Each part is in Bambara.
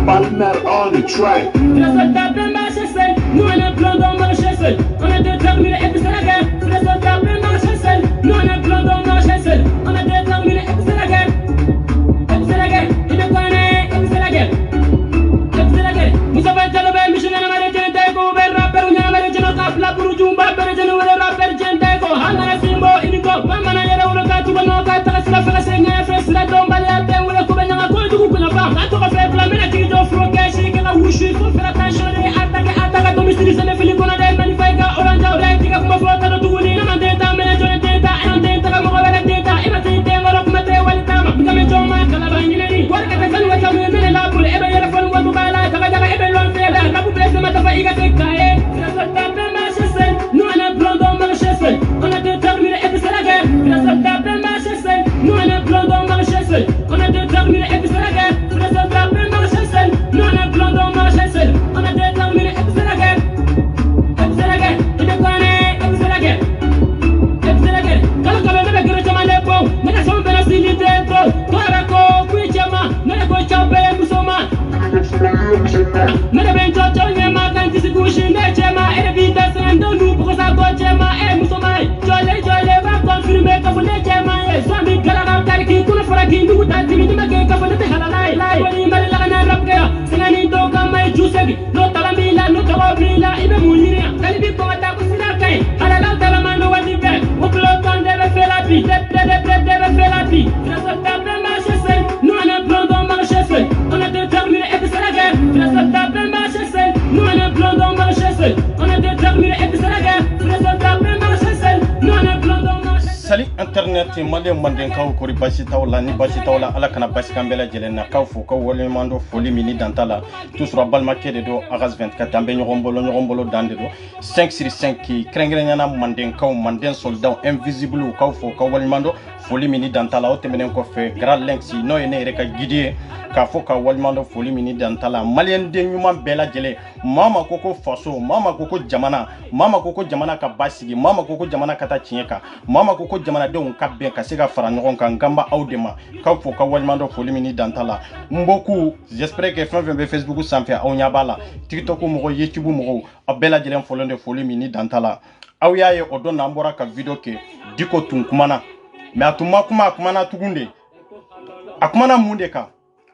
Partner on the track. Nous on est plein dans marcher seul. On est déterminé et puis c'est la guerre. C'est la taper marcher seul. Nous on est plein dans marcher seul. On est déterminé et puis c'est la guerre. Et puis c'est la guerre. Il est connu et puis c'est la guerre. Et puis c'est la guerre. Nous avons été le missionnaire américain Tego, le rappeur ou américain cap la pour Jumba, le rappeur Tego, Hana Simbo, Inigo, Mamana Yara ou le Katu, no Kata, la Frasenia, Fresla, Dombalia, ou le Kubana, ou la femme. La tour a fait la ménagerie de Frocash, qui est la Wushi, il faut faire attention et attaquer. Domicile c'est Philippe on a des manifestants orange orange qui comme flota de tout les noms d'état mais je n'étais un d'état comme on va d'état et maintenant t'es en route mettre waltama comme Joma kala bangini war ka tan wa tam mais la pour et ben la fon wa bala ka ga et ben l'on fait la pour blesser ma tafa iga tekaye ça tape marche seul nous on a plan dans marche seul on a déterminé et puis c'est la guerre ça tape marche seul nous on a plan dans marche seul on a déterminé et puis c'est la guerre ça tape marche seul nous on a plan dans marche seul on a déterminé et puis c'est la guerre. Nous on a plan dans marcher seul, on a déterminé et puis c'est la guerre. Ça tape marcher seul, nous on a plan dans marcher seul, on a déterminé et puis c'est la guerre. Ça tape marcher seul, nous on a plan dans marcher. Salut internet malien manden kaw kori basi tawla ni basi tawla ala kana basi kambela jelena kaw fo kaw wole mando foli mini dantala tout sur balma kede do agas 24 ambe nyogombolo dande do 5 sur 5 ki krengrenya manden kaw manden soldat invisible kaw fo kaw wole mando foli mini dantala o temenen ko fe grand link si no ene reka gidie ka fo ka wole mando foli mini dantala malien de nyuma bela jele mama koko faso mama koko jamana ka basigi mama koko jamana kata chieka mama koko jamana de on kabbe ka sega fara ngon kan gamba awdema ka fo ka walmando foli mini dantala mboku j'espère que fin be Facebook sanfe awnya bala TikTok mo YouTube mo abela jelen folonde foli mini dantala awyaye odon ambora ka video ke diko tunkumana mais atuma kumana tugunde akumana munde ka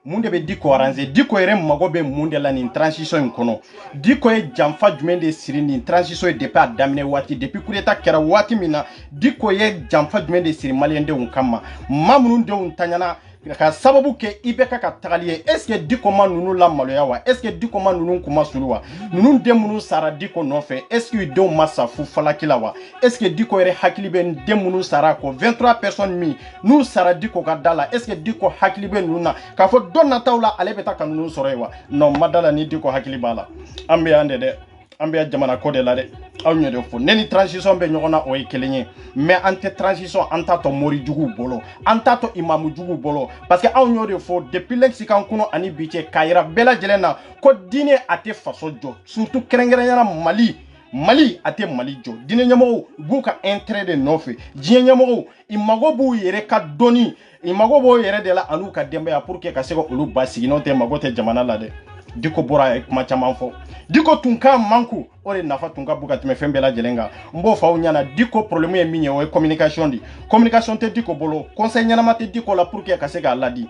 munde be diko aranze diko ere mago be munde la ni transition kono diko e jamfa jumende siri ni transition depuis adamine wati depuis coup d'état kera wati mina diko ye jamfa jumende siri maliende unkama mamunu de untanyana ka sababu ke ibeka ka tagaliye est-ce que diko man nunu la maloya wa est-ce que diko man nunu kuma suluwa nunu de munu sara diko no fe est-ce que do massa fu falakila wa est-ce que diko ere hakili ben de munu sara ko 23 personnes mi nu sara diko ka dala est-ce que diko hakili ben nuna ka fo donna tawla ale beta kan nunu sorewa non madala ni diko hakili bala ambe ande de ambe jamana ko de la de awñe de fo neni transition be ñogona o kelenye mais ante transition anta to mori jugu bolo anta to imamu jugu bolo parce que awño de fo depuis lexican kuno ani biche kayira bela jelena ko dine ate faso jo surtout kerengerena Mali ate Mali jo dine nyamo buka intérêt de nofe dine nyamo imago bu yere ka doni imago bo yere de la anu ka dembe ya pour que ka sego ulu basi no te magote jamana la de diko bora e kuma chaman fo diko tunka manku ore nafa tunka buka teme fembela jelenga mbo fa unyana diko problème e minye o communication te diko bolo conseil nyana mate diko la pour que ka sega ladi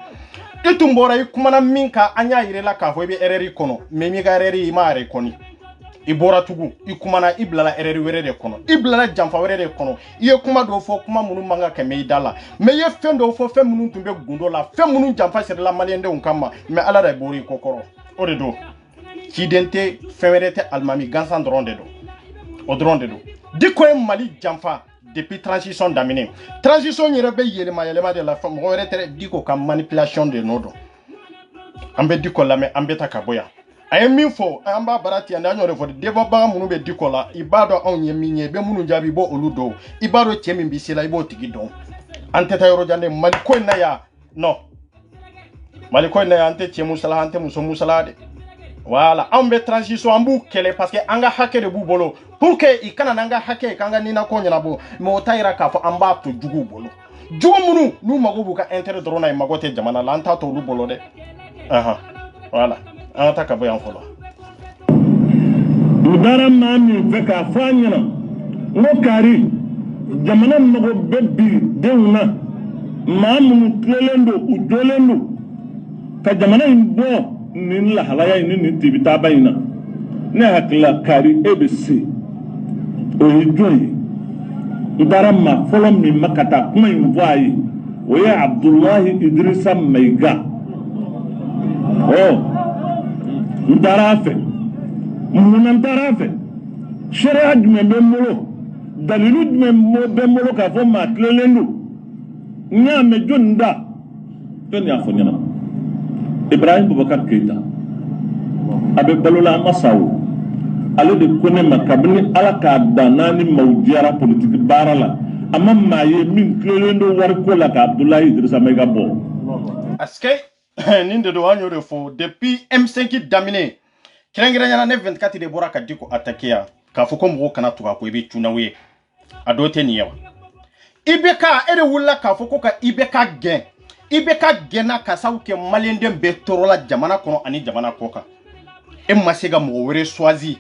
itumbora e kuma na minka anya yire la ka fo be ereri kono memi ga ereri ma are koni ibora tugu ikumana iblala ereri were de kono iblala jamfa were de kono iye kuma do fo kuma munu manga keme idala me ye fendo fo fe munu tumbe gundo la fe munu jamfa sere la maliende unkama me ala da bori kokoro ore do kidente femerete almami gansan dronde do o dronde do diko e mali jamfa depuis transition damine transition yere be yelema de la femme were tere diko kam manipulation de nodo ambe diko la me ambe takaboya ay min fo amba barati anda nyore fo deba ba munu be dikola ibado onye minye be munu jabi bo oludo ibado chemi mbisila ibo tigidon anteta yoro jande maliko na ya no maliko na ya ante chemu sala ante muso musala de wala ambe transition ambu kele parce que anga hake de bu bolo pour que ikana nanga hake kanga nina ko nyana bo mo tayira ka fo amba to jugu bolo Jomunu nu mago bu ka intérêt drona e mago te jamana la anta to lu bolo de aha voilà anta ka boyan folo udara mami feka fanyana ngo kari jamana mago bebbi deuna mamu tlelendo udolendo ka jamana imbo nin la halaya nin tibita bayina ne hakla kari ebc o hijoyi udara ma folo mi makata kuma imvoyi o ya Abdullah Idrissa Maiga udara fe munan tarafe sharia jumem bemolo dalilu jumem bemolo ka fo ma tlelendo nya me jonda ton ya fo nyana Ibrahim Boubacar Keita abe balola masawo ale de kone makabni ala ka danani mawdiara politique barala amma maye min klelendo war ko la ka Abdoulaye Idrissa Maiga bo aske ninde do wanyo refo depuis M5 daminé kirangiranya na 24 de bora ka diko attaquer ka fo ko mo kana to ko be tunawe adote ni yawa ibeka ere wulla ka fo ko ka ibeka gen ibeka gena ka sawke malendem be torola jamana kono ani jamana koka e masega mo were swazi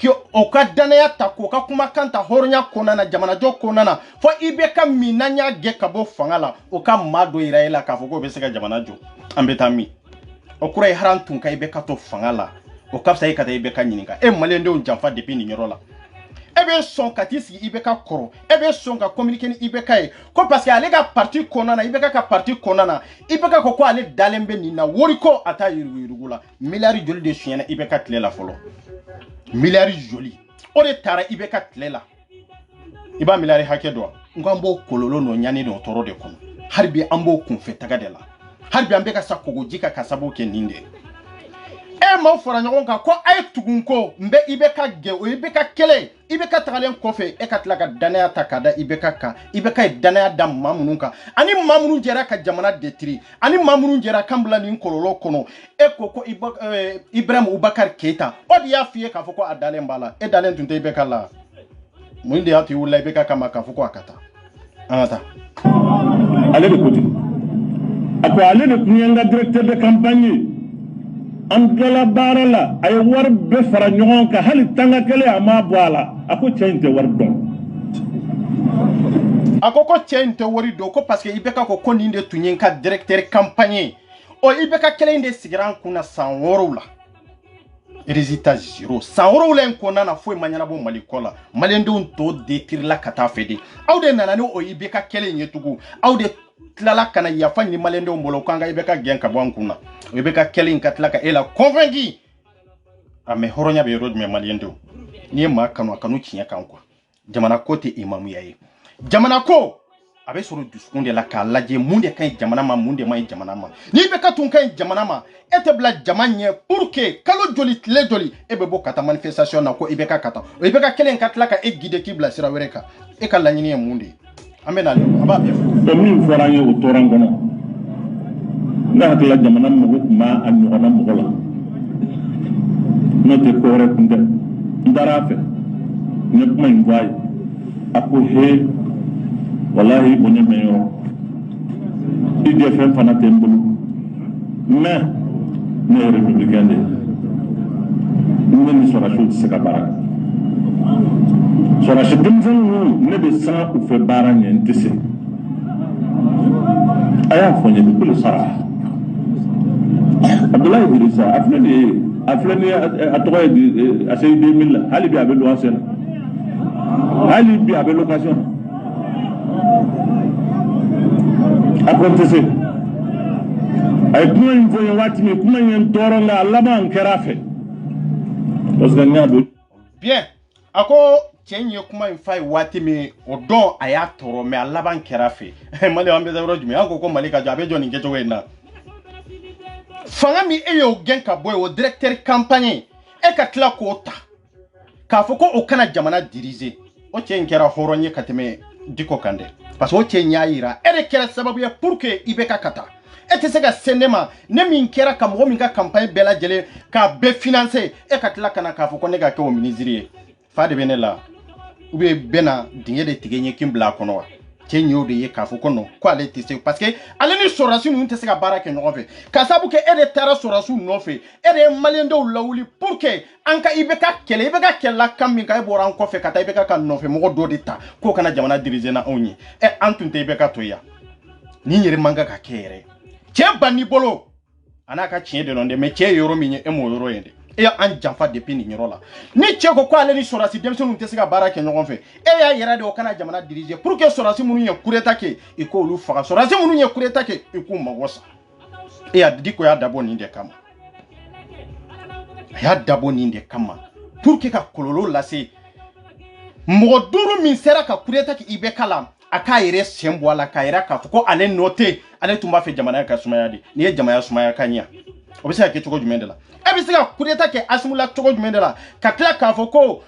kyo okadana ya tako ka kuma kanta horonya kona na jamana jo kona na fo ibeka minanya ge kabo fangala o ka mado iraela ka fo ko be sega jamana jo ambetami okura harantun ka ibeka to fangala o kapsa e kata ibeka nyininga e malende on jamfa depuis ni nyorola ebe son katisi ibeka koro ebe son ka communiquer ni ibeka e ko parce que ale ga parti konana ibeka ka parti konana ibeka ko ale dalembe ni na woriko ata yirugula milari joli de chiena ibeka tlela folo milari joli o de tara ibeka tlela iba milari hakedo ngambo kololo no nyani do toro de kono harbi ambo kunfe tagadela harbi ambeka sakogo jika kasabo ke ninde ma fora nyon ka ko ay tugunko mbe ibeka ge o ibeka kele ibeka tagalen kofe e katlaka danaya takada ibeka ka ibeka danaya dam mamununka ani mamunu jera ka jamana detri ani mamunu jera kambla ni kololo kono e koko Ibrahim Boubacar Keita odi ya fiye ka foko adalen bala e dalen tunte ibeka la muinde ati wula ibeka kama ka foko akata ata ale de koti ako ale de kunyanga directeur de campagne Angela Barala ay war be fara ñogon ka hali tanga kele ama boala ako tiente war don akoko tiente wori do ko parce que ibeka ko koninde tunyenka directeur campagne o ibeka kele inde sigiran kuna sanworo la résultat zéro sanworo len ko nana foi manyana bo malikola malende on to detir la kata fede awde nana no o ibeka kele nyetugu awde tlala kana yafa ni malende on bolo kanga ibeka genka bankuna ibeka kelin katlaka ela convaincu ame horonya be road me malende ni ma kanu kinya kankwa jamana kote imamu yayi jamana ko abe soro duskunde la ka laje munde kan jamana ma munde ma jamana ma ni beka tun kan jamana ma etebla jamanye pour que kalo joli tle joli ebe bo kata manifestation na ko ibeka kata ibeka kelen katlaka e guide kibla sira wereka e ka lanyini munde amena aba be to min foranye o torangono na la jamana mo ma an ngona mo la no te ko rek ndarafe ne kuma invay ako he wallahi bonye meyo IDF fana tembulu mais ne républicain de ni sora shoot se ka baraka sora shedum ne be sa ou fe baranya ntese aya fonye de kulu sara Abdoulaye Idrissa aflani atoye di asay 2000 hali bi abe loisir hali bi abe location apprentissage ay kuma info en wati mi kuma en toronga laban kerafe parce que nyado bien ako chenye kuma infai wati mi odon aya toro me laban kerafe mali ambe da rojumi ako ko malika jabe joni ngeto wena fanga mi eyo genka boy o directeur campagne e ka tla ko ta ka foko o kana jamana diriger o chenkera horonye kateme diko kande parce que o chenya ira ere kera sababu ya pour que ibeka kata ete sega senema ne min kera kam wo min ka campagne bela jele ka be financer e ka tla kana ka foko ne ga ko ministre fa de benela ube bena dinge de tigenye kimbla kono cɛ ɲɛw de ye k'a fɔ ko non ko ale tɛ se parce que ale ni sɔrɔdasi ninnu tɛ se ka baara kɛ ɲɔgɔn fɛ ka sababu kɛ e de taara sɔrɔdasiw nɔfɛ e de ye maliyɛndenw lawuli pour que an ka IBK kɛlɛ IBK kɛlɛla kan min kan e bɔra an kɔfɛ ka taa IBK ka nɔfɛ mɔgɔ dɔ de ta k'o kana jamana diriger na anw ye an tun tɛ IBK to yan nin yɛrɛ man kan ka kɛ yɛrɛ cɛ ban n'i bolo a n'a ka tiɲɛ de nɔ dɛ mais cɛ ye yɔrɔ min ye e m'o yɔrɔ ye dɛ e y'an janfa depuis nin yɔrɔ la ni cɛ ko ale ni sɔrɔdasi denmisɛnninw tɛ se ka baara kɛ ɲɔgɔn fɛ e y'a yɛrɛ de o kana jamana diriger pour que sɔrɔdasi minnu ye coup d'état kɛ i k'olu faga sɔrɔdasi minnu ye coup d'état kɛ i k'u mago sa e y'a Diko y'a dabɔ nin de kama a y'a dabɔ nin de kama pour que ka kɔlɔlɔ lase mɔgɔ 5 min sera ka coup d'état kɛ IBK la a k'a yɛrɛ sen bɔ a la k'a yɛrɛ k'a fɔ ko ale nɔ tɛ ale tun b'a fɛ jamana ka sumaya de n'i ye jamana sumaya ka ɲɛ o bɛ se ka kɛ cogo jumɛn de la e bɛ se ka coup d'état kɛ Asimu la cogo jumɛn de la ka tila k'a fɔ ko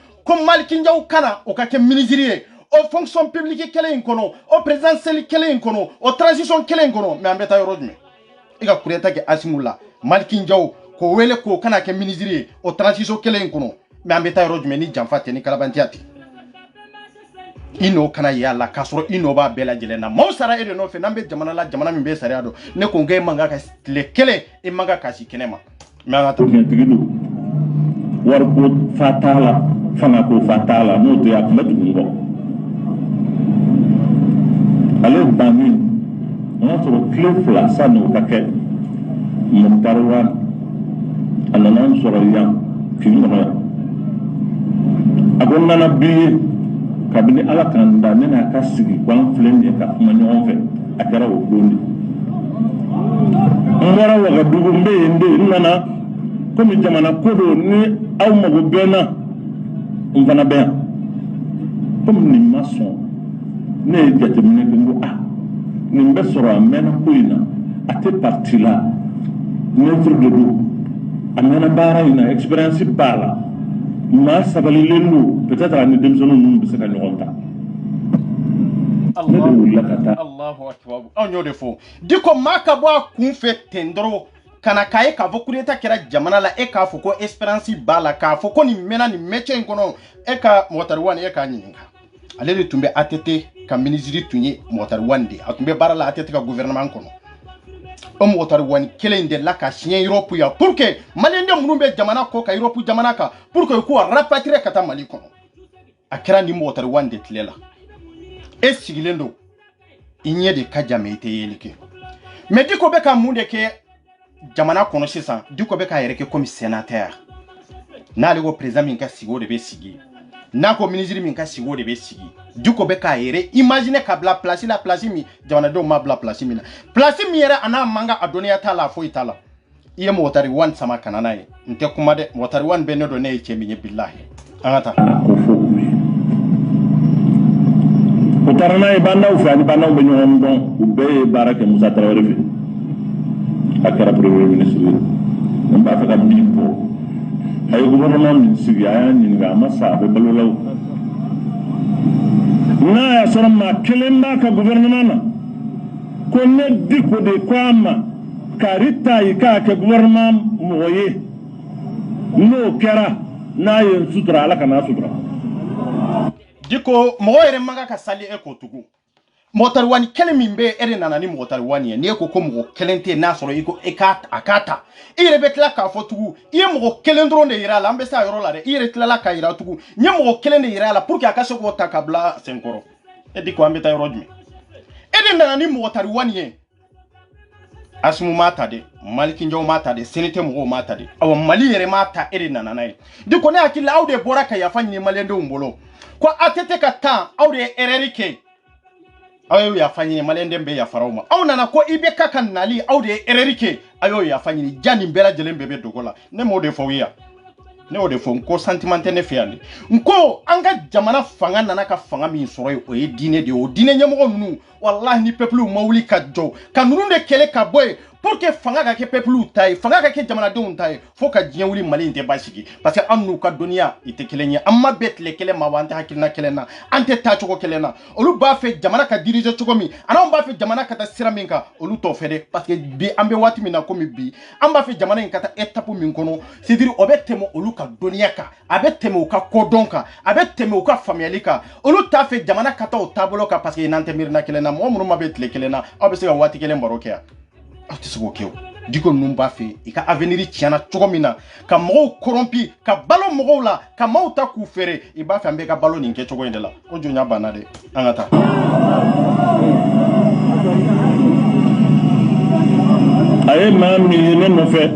Malick Ndiaye kana o ka kɛ ministre ye o fonction publique kelen in kɔnɔ o présidentielle kelen in kɔnɔ o transition kelen in kɔnɔ mais an bɛ taa yɔrɔ jumɛn e ka coup d'état kɛ Asimu la Malick Ndiaye k'o wele k'o kana kɛ ministre ye o transition kelen in kɔnɔ mais an bɛ taa yɔrɔ jumɛn ni janfa tɛ ni kalabantiya tɛ i n'o kana yala k'a sɔrɔ i n'o b'a bɛɛ lajɛlen na maaw sara e de nɔfɛ n'an bɛ jamana la jamana min bɛ sariya dɔn ne ko n k'e man kan ka tile kelen e man kan ka si kɛnɛ ma mais an ka taa tigi don wari ko fa t'a la fanga ko fa t'a la n'o tɛ a tun bɛ tugu n kɔ ale bannen o y'a sɔrɔ tile 2 sanni o ka kɛ Mukutari Wade a nana n sɔrɔ yan k'i nɔgɔya a ko n nana bi ye kabini ala kan da ne n'a ka sigi k'an filɛ nin ye ka kuma ɲɔgɔn fɛ a kɛra o don de n bɔra Wagadugu n bɛ yen de n nana komi jamana ko don ni aw mago bɛ n na n fana bɛ yan komi nin ma sɔn ne ye jateminɛ kɛ n ko nin bɛ sɔrɔ a mɛnna ko in na a tɛ parti la maître de don a mɛnna baara in na expérience b'a la maa sabalilen don peut-être a ni denmisɛnninw ninnu bɛ se ka ɲɔgɔn ta ne de wulila ka taa Allahu akbar anw y'o de fɔ Diko maa ka bɔ a kun fɛ ten dɔrɔn kana k'a ye k'a fɔ coup d'état kɛra jamana la e k'a fɔ ko espérance b'a la k'a fɔ ko nin mɛnna nin métier in kɔnɔ e ka Mukutari Wade e k'a ɲininka ale de tun bɛ ATT ka ministre tun ye Mukutari Wade de a tun bɛ baara la ATT ka gouvernement kɔnɔ o Mukutari Wade kelen in de la ka siɲɛ Europe ya pour que maliyɛnden minnu bɛ jamana kɔ ka Europe jamana kan pour que k'u rapatrier ka taa Mali kɔnɔ a kɛra ni Mukutari Wade de tile la e sigilen don i ɲɛ de ka jama i tɛ yeli kɛ mais Diko bɛ ka mun de kɛ jamana kɔnɔ sisan Diko bɛ k'a yɛrɛ kɛ comme sénateur n'ale ko président min ka sigi o de bɛ sigi n'a ko ministre min ka sigi o de bɛ sigi Diko bɛ k'a yɛrɛ imaginer ka bila place la place min jamanadenw ma bila place min na place min yɛrɛ a n'a man kan a dɔnniya t'a la foyi t'a la i ye Mukutari Wade sama ka na n'a ye n tɛ kuma dɛ Mukutari Wade bɛ ne dɔn ne ye cɛ min ye bilahi an ka taa ko fo u taara n'a ye bandaw fɛ ani bandaw bɛ ɲɔgɔn dɔn u bɛɛ ye baara kɛ Musa Tarawele fɛ a kɛra premier ministre ye n b'a fɛ ka min fɔ a ye gouvernement min sigi a y'a ɲininka a ma sa a bɛ balo la o n'a y'a sɔrɔ maa kelen b'a ka gouvernement na ko ne Diko de ko a ma k'ari ta i k'a kɛ gouvernement mɔgɔ ye n'o kɛra n'a ye n sutura ala ka n'a sutura Diko mɔgɔ yɛrɛ man kan ka sali e ko tugun Mukutari Wade kelen min bɛ e de nana ni Mukutari Wade ye n'e ko mɔgɔ kelen tɛ n'a sɔrɔ i ko e k'a ta i yɛrɛ bɛ tila k'a fɔ tugun i ye mɔgɔ kelen dɔrɔn de yira a la an bɛ se a yɔrɔ la dɛ i yɛrɛ tilala k'a yira tugun n ye mɔgɔ kelen de yira a la pour que a ka se k'o ta ka bila senkɔrɔ e Diko an bɛ taa yɔrɔ jumɛn e de nana ni Mukutari Wade ye Asimu m'a ta dɛ Malick Ndiaye m'a ta dɛ Sénété mɔgɔw m'a ta dɛ awɔ Mali yɛrɛ m'a ta e de nana n'a ye Diko ne hakili la aw de bɔra ka yafa ɲini maliyɛndenw bolo ko ATT ka temps aw de ye erreur kɛ aw y'o yafa ɲini maliyɛnden bɛ yafara aw ma aw nana ko IBK ka nali aw de ye erreur kɛ aw y'o yafa ɲini ja nin bɛɛ lajɛlen bɛɛ bɛ dogo la ne m'o de fɔ yan ne y'o de fɔ n ko sentiment tɛ ne fɛ yan de n ko an ka jamana fanga nana ka fanga min sɔrɔ yen o ye diinɛ de ye o diinɛ ɲɛmɔgɔ ninnu walahi ni peuple ma wuli ka jɔ ka ninnu de kɛlɛ ka bɔ yen pour que fanga ka ke peuple taille fanga ka ke jamana don taille faut ka diɲɛ wuli Mali inte basigi parce que an n'u ka doniya ite kelenya amma bet le kele ma wante hakilina kelena ante ta cogo kelena olu ba fe jamana ka diriger cogo mi ana ba fe jamana ka ta sira min ka olu to fede parce que bi ambe wati mina komi bi an ba fe jamana in ka ta étape min kono c'est dire obetemo olu ka doniya ka abetemo ka kodon ka abetemo ka famiyali ka olu ta fe jamana ka ta o tabolo ka parce que nante mirna kelena mo munu ma bet le kelena obese ka wati kelen baroke ya atisigo keo diko numba fe ika avenir tiana chogomina ka mo corrompi ka balo mo la ka mauta ku fere e ba fa mbe ka balo ninke chogo indela o jonya banade angata aye mami ne no fe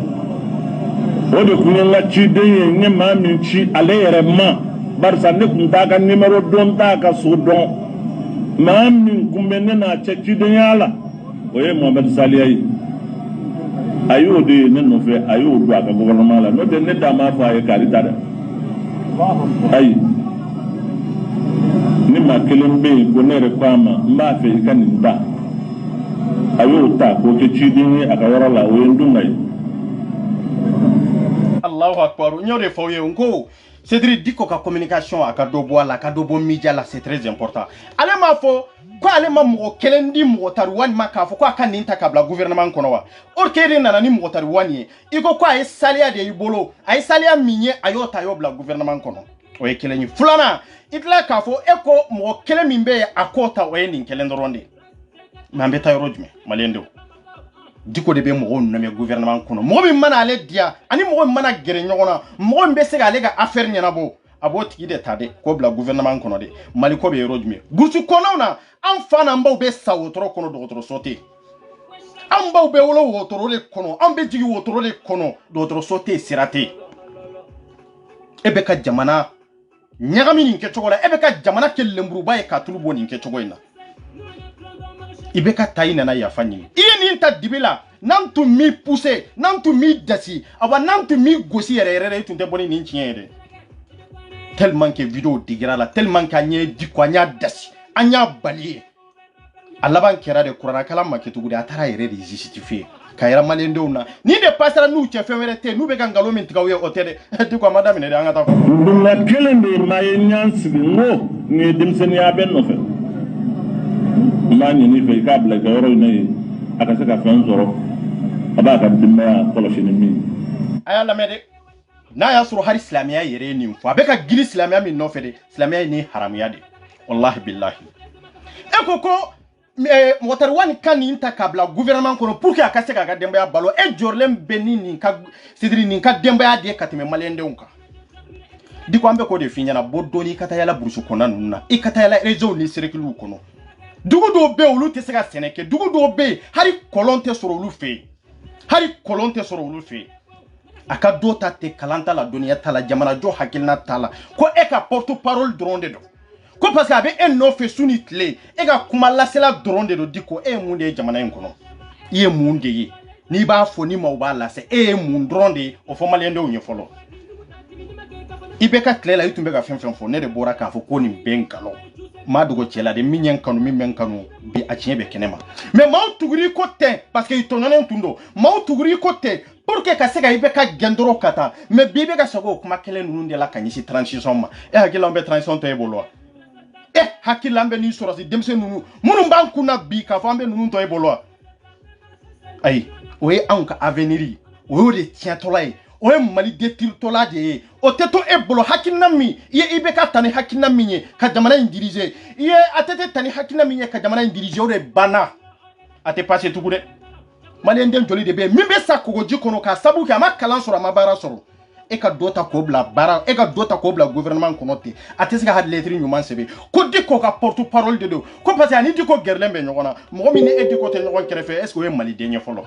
o de kunya chi de ne mami chi ale yere ma barsa ne kun ta ka numero don ta ka so don mami kumbene na chi de yala oye Mohamed Saliayi ayo de ne no fe ayo do aka gouvernement la no de ne dama fa e karita da ay ni ma kelembe ko ne re kwama mba fe kaninda ayo ta ko ke chidini aka wara la o ndungai Allahu akbar nyore fo ye nko c'est dire diko ka communication aka do bo la ka do bo media la c'est très important ale ma fo ko ale ma mo kelendi mo tarwani maka fo ko aka ninta kabla gouvernement kono wa orkere nana ni mo tarwani iko ko ay salia de ibolo ay salia minye ayota yo bla gouvernement kono o e keleni fulana itla ka fo eko mo kele mimbe akota o endin kelendronde mambe tayro jume malendo diko de be mo no me gouvernement kono mo bi mana ale dia ani mo mana gere nyogona mo mbe se ga le ga affaire nyana bo abo tigi de tade ko bla gouvernement kono de maliko be rojume gursu kono na an fana mbaw be sawotoro kono dogotoro sote an mbaw be wolo wotoro le kono an be jigi wotoro le kono dogotoro sote sirate ebe ka jamana nyagami ni nke chogola ebe ka jamana ke lemburu baye ka tulubo ni nke chogoina ibe ka tayina na ya fanyi iye ni ta dibila nan tu mi pousser nan tu mi dasi aba nan tu mi gosi yere tunte boni ni nchiere tellement que vidéo digira la tellement qu'anya dikwanya dasi anya balié alaban kera de kurana kala maketu gudi atara yere de justifier kayra malendo na ni de passer nu che fewerete nu be gangalo min tigawe hôtel diko madame ne anga ta nduna kelende maye nyansi ngo ni dimseni ya ben no fe mani ni fe ka bla goro ne aka saka fen zoro aba ka dimma kolo shini mi aya la mede na ya suru har islamiya yere ni mfu abeka gili islamiya min no fede islamiya ni haramiya de wallahi billahi ekoko motar wani kan inta kabla gouvernement kono pour que akase ka demba ya balo e jorlem benini ka sidri ni ka demba ya de katime malende unka diko ambe ko de finyana bodoni kata yala bursu kona nunna e kata yala rezo ni serekilu kono dugu do be olu te se ka seneke dugu do be hari kolonte soro olu fe hari kolonte soro olu fe aka dota te kalanta la duniya tala jamana jo hakilna tala ko e ka porte parole dronde do ko parce que abe en no fe sunitle e ka kuma lasela dronde do diko e munde jamana en kono ye munde yi ni ba fo ni ma ba lase e mun dronde o fo malende o nyefolo ibe ka klela yitumbe ka fen fo ne de bora ka fo ko ni benkalo ma dugo chela de minyen kanu mi men kanu bi a tiebe kenema mais ma tuguri ko te parce que itonane tundo ma tuguri ko te pour que ka sega ibe ka gendoro kata mais bibe ka sago kuma kelen nunde la kanyisi transition ma e hakila mbe transition te bolo e hakila mbe ni sorasi demse nunu munu banku na bi ka fambe nunu to e bolo ay oye anka avenir o de tientolay o e mali detir tola de o teto e bolo hakina mi ye ibe ka tani hakina mi nye ka jamana indirize ye atete tani hakina mi nye ka jamana indirize o de bana ate passe tugude mali ndem joli de be mimbe sa kogo jikono ka sabu ka ma kalan soro ma bara soro e ka dota ko bla bara e ka dota ko bla gouvernement kono te ate sika had lettre nyuman sebe ko diko ka porte parole de do ko parce ani diko gerlembe nyogona mo mi ne e diko te nyogon krefe est ce que we mali denye folo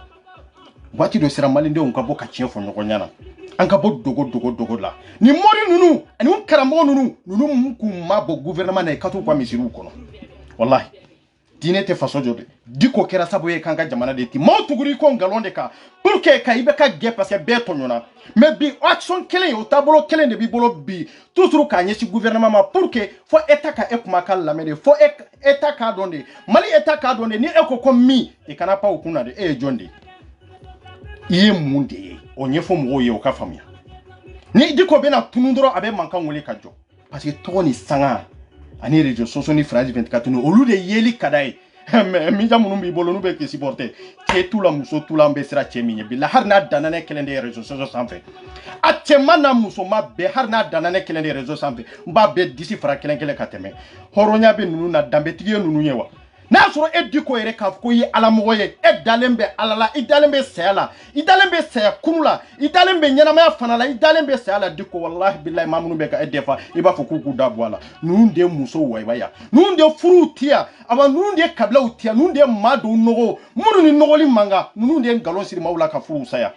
wati do sira mali nde on ka boka chien fo nyogonyana an ka bo dogo la ni mori nunu ani un karamo nunu muku mabo gouvernement na katu kwa misiru kono wallahi dine te façon jode diko kera sabo ye kanga jamana de ti mo tuguri ko ngalonde ka pour que ka ibe ka ge parce que beto nyona mais bi action kelen o tabolo kelen de bi bolo bi toujours ka nyesi gouvernement ma pour que fo état ka ekuma kala la mede fo état ka donde mali état ka donde ni eko ko mi e kana pa okuna de e jonde iye mun de ye o ɲɛfɔ mɔgɔw ye o ka faamuya ni diko bena tunu dɔrɔn a bɛ mankan wele ka jɔ parce que tɔgɔ ni sanga ani réseaux sociaux ni France 24 ni olu de yeli ka d'a ye mais min minnu b'i bolo n'u bɛ k'i supporter cɛ t'u la muso t'u la an bɛ sira cɛ min ye bila hari n'a danna ne kelen de ye réseaux sociaux sanfɛ a cɛman n'a musoman bɛɛ hari n'a danna ne kelen de ye réseaux sanfɛ n b'a bɛɛ disi fara kelen kelen ka tɛmɛ hɔrɔnya bɛ ninnu na danbetigi ye ninnu ye wa n'a sɔrɔ e diko yɛrɛ k'a fɔ ko i ye alamɔgɔ ye e dalen bɛ ala la i dalen bɛ saya la i dalen bɛ saya kunu la i dalen bɛ ɲɛnamaya fana la i dalen bɛ saya la diko wallahi billahi maa minnu bɛ ka e defa i b'a fɔ k'u k'u da bɔ a la ninnu de ye musow wayiwaya ninnu de ye furuw tiya aba ninnu de ye kabilaw tiya ninnu de ye maa dɔw nɔgɔ minnu ni nɔgɔli man kan ninnu de ye nkalon siri maaw la ka furuw saya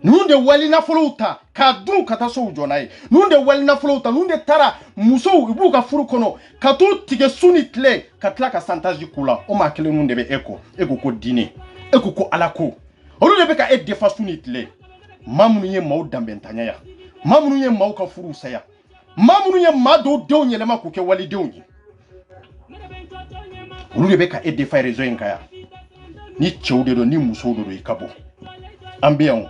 ninnu de wali nafolow ta k'a dun ka taa sow jɔ n'a ye ninnu de wali nafolow ta ninnu de taara musow i b'u ka furu kɔnɔ ka t'u tigɛ su ni tile ka tila ka santazi k'u la o maa kelen ninnu de bɛ e kɔ e ko ko diinɛ e ko ko ala ko olu de bɛ ka e defa su ni tile maa minnu ye maaw danbɛntanya ya maa minnu ye maaw ka furuw saya maa minnu ye maa dɔw denw yɛlɛma k'u kɛ walidenw ye olu de bɛ ka e defa réseau in kan yan ni cɛw de don ni musow de don i ka bɔ an bɛ yan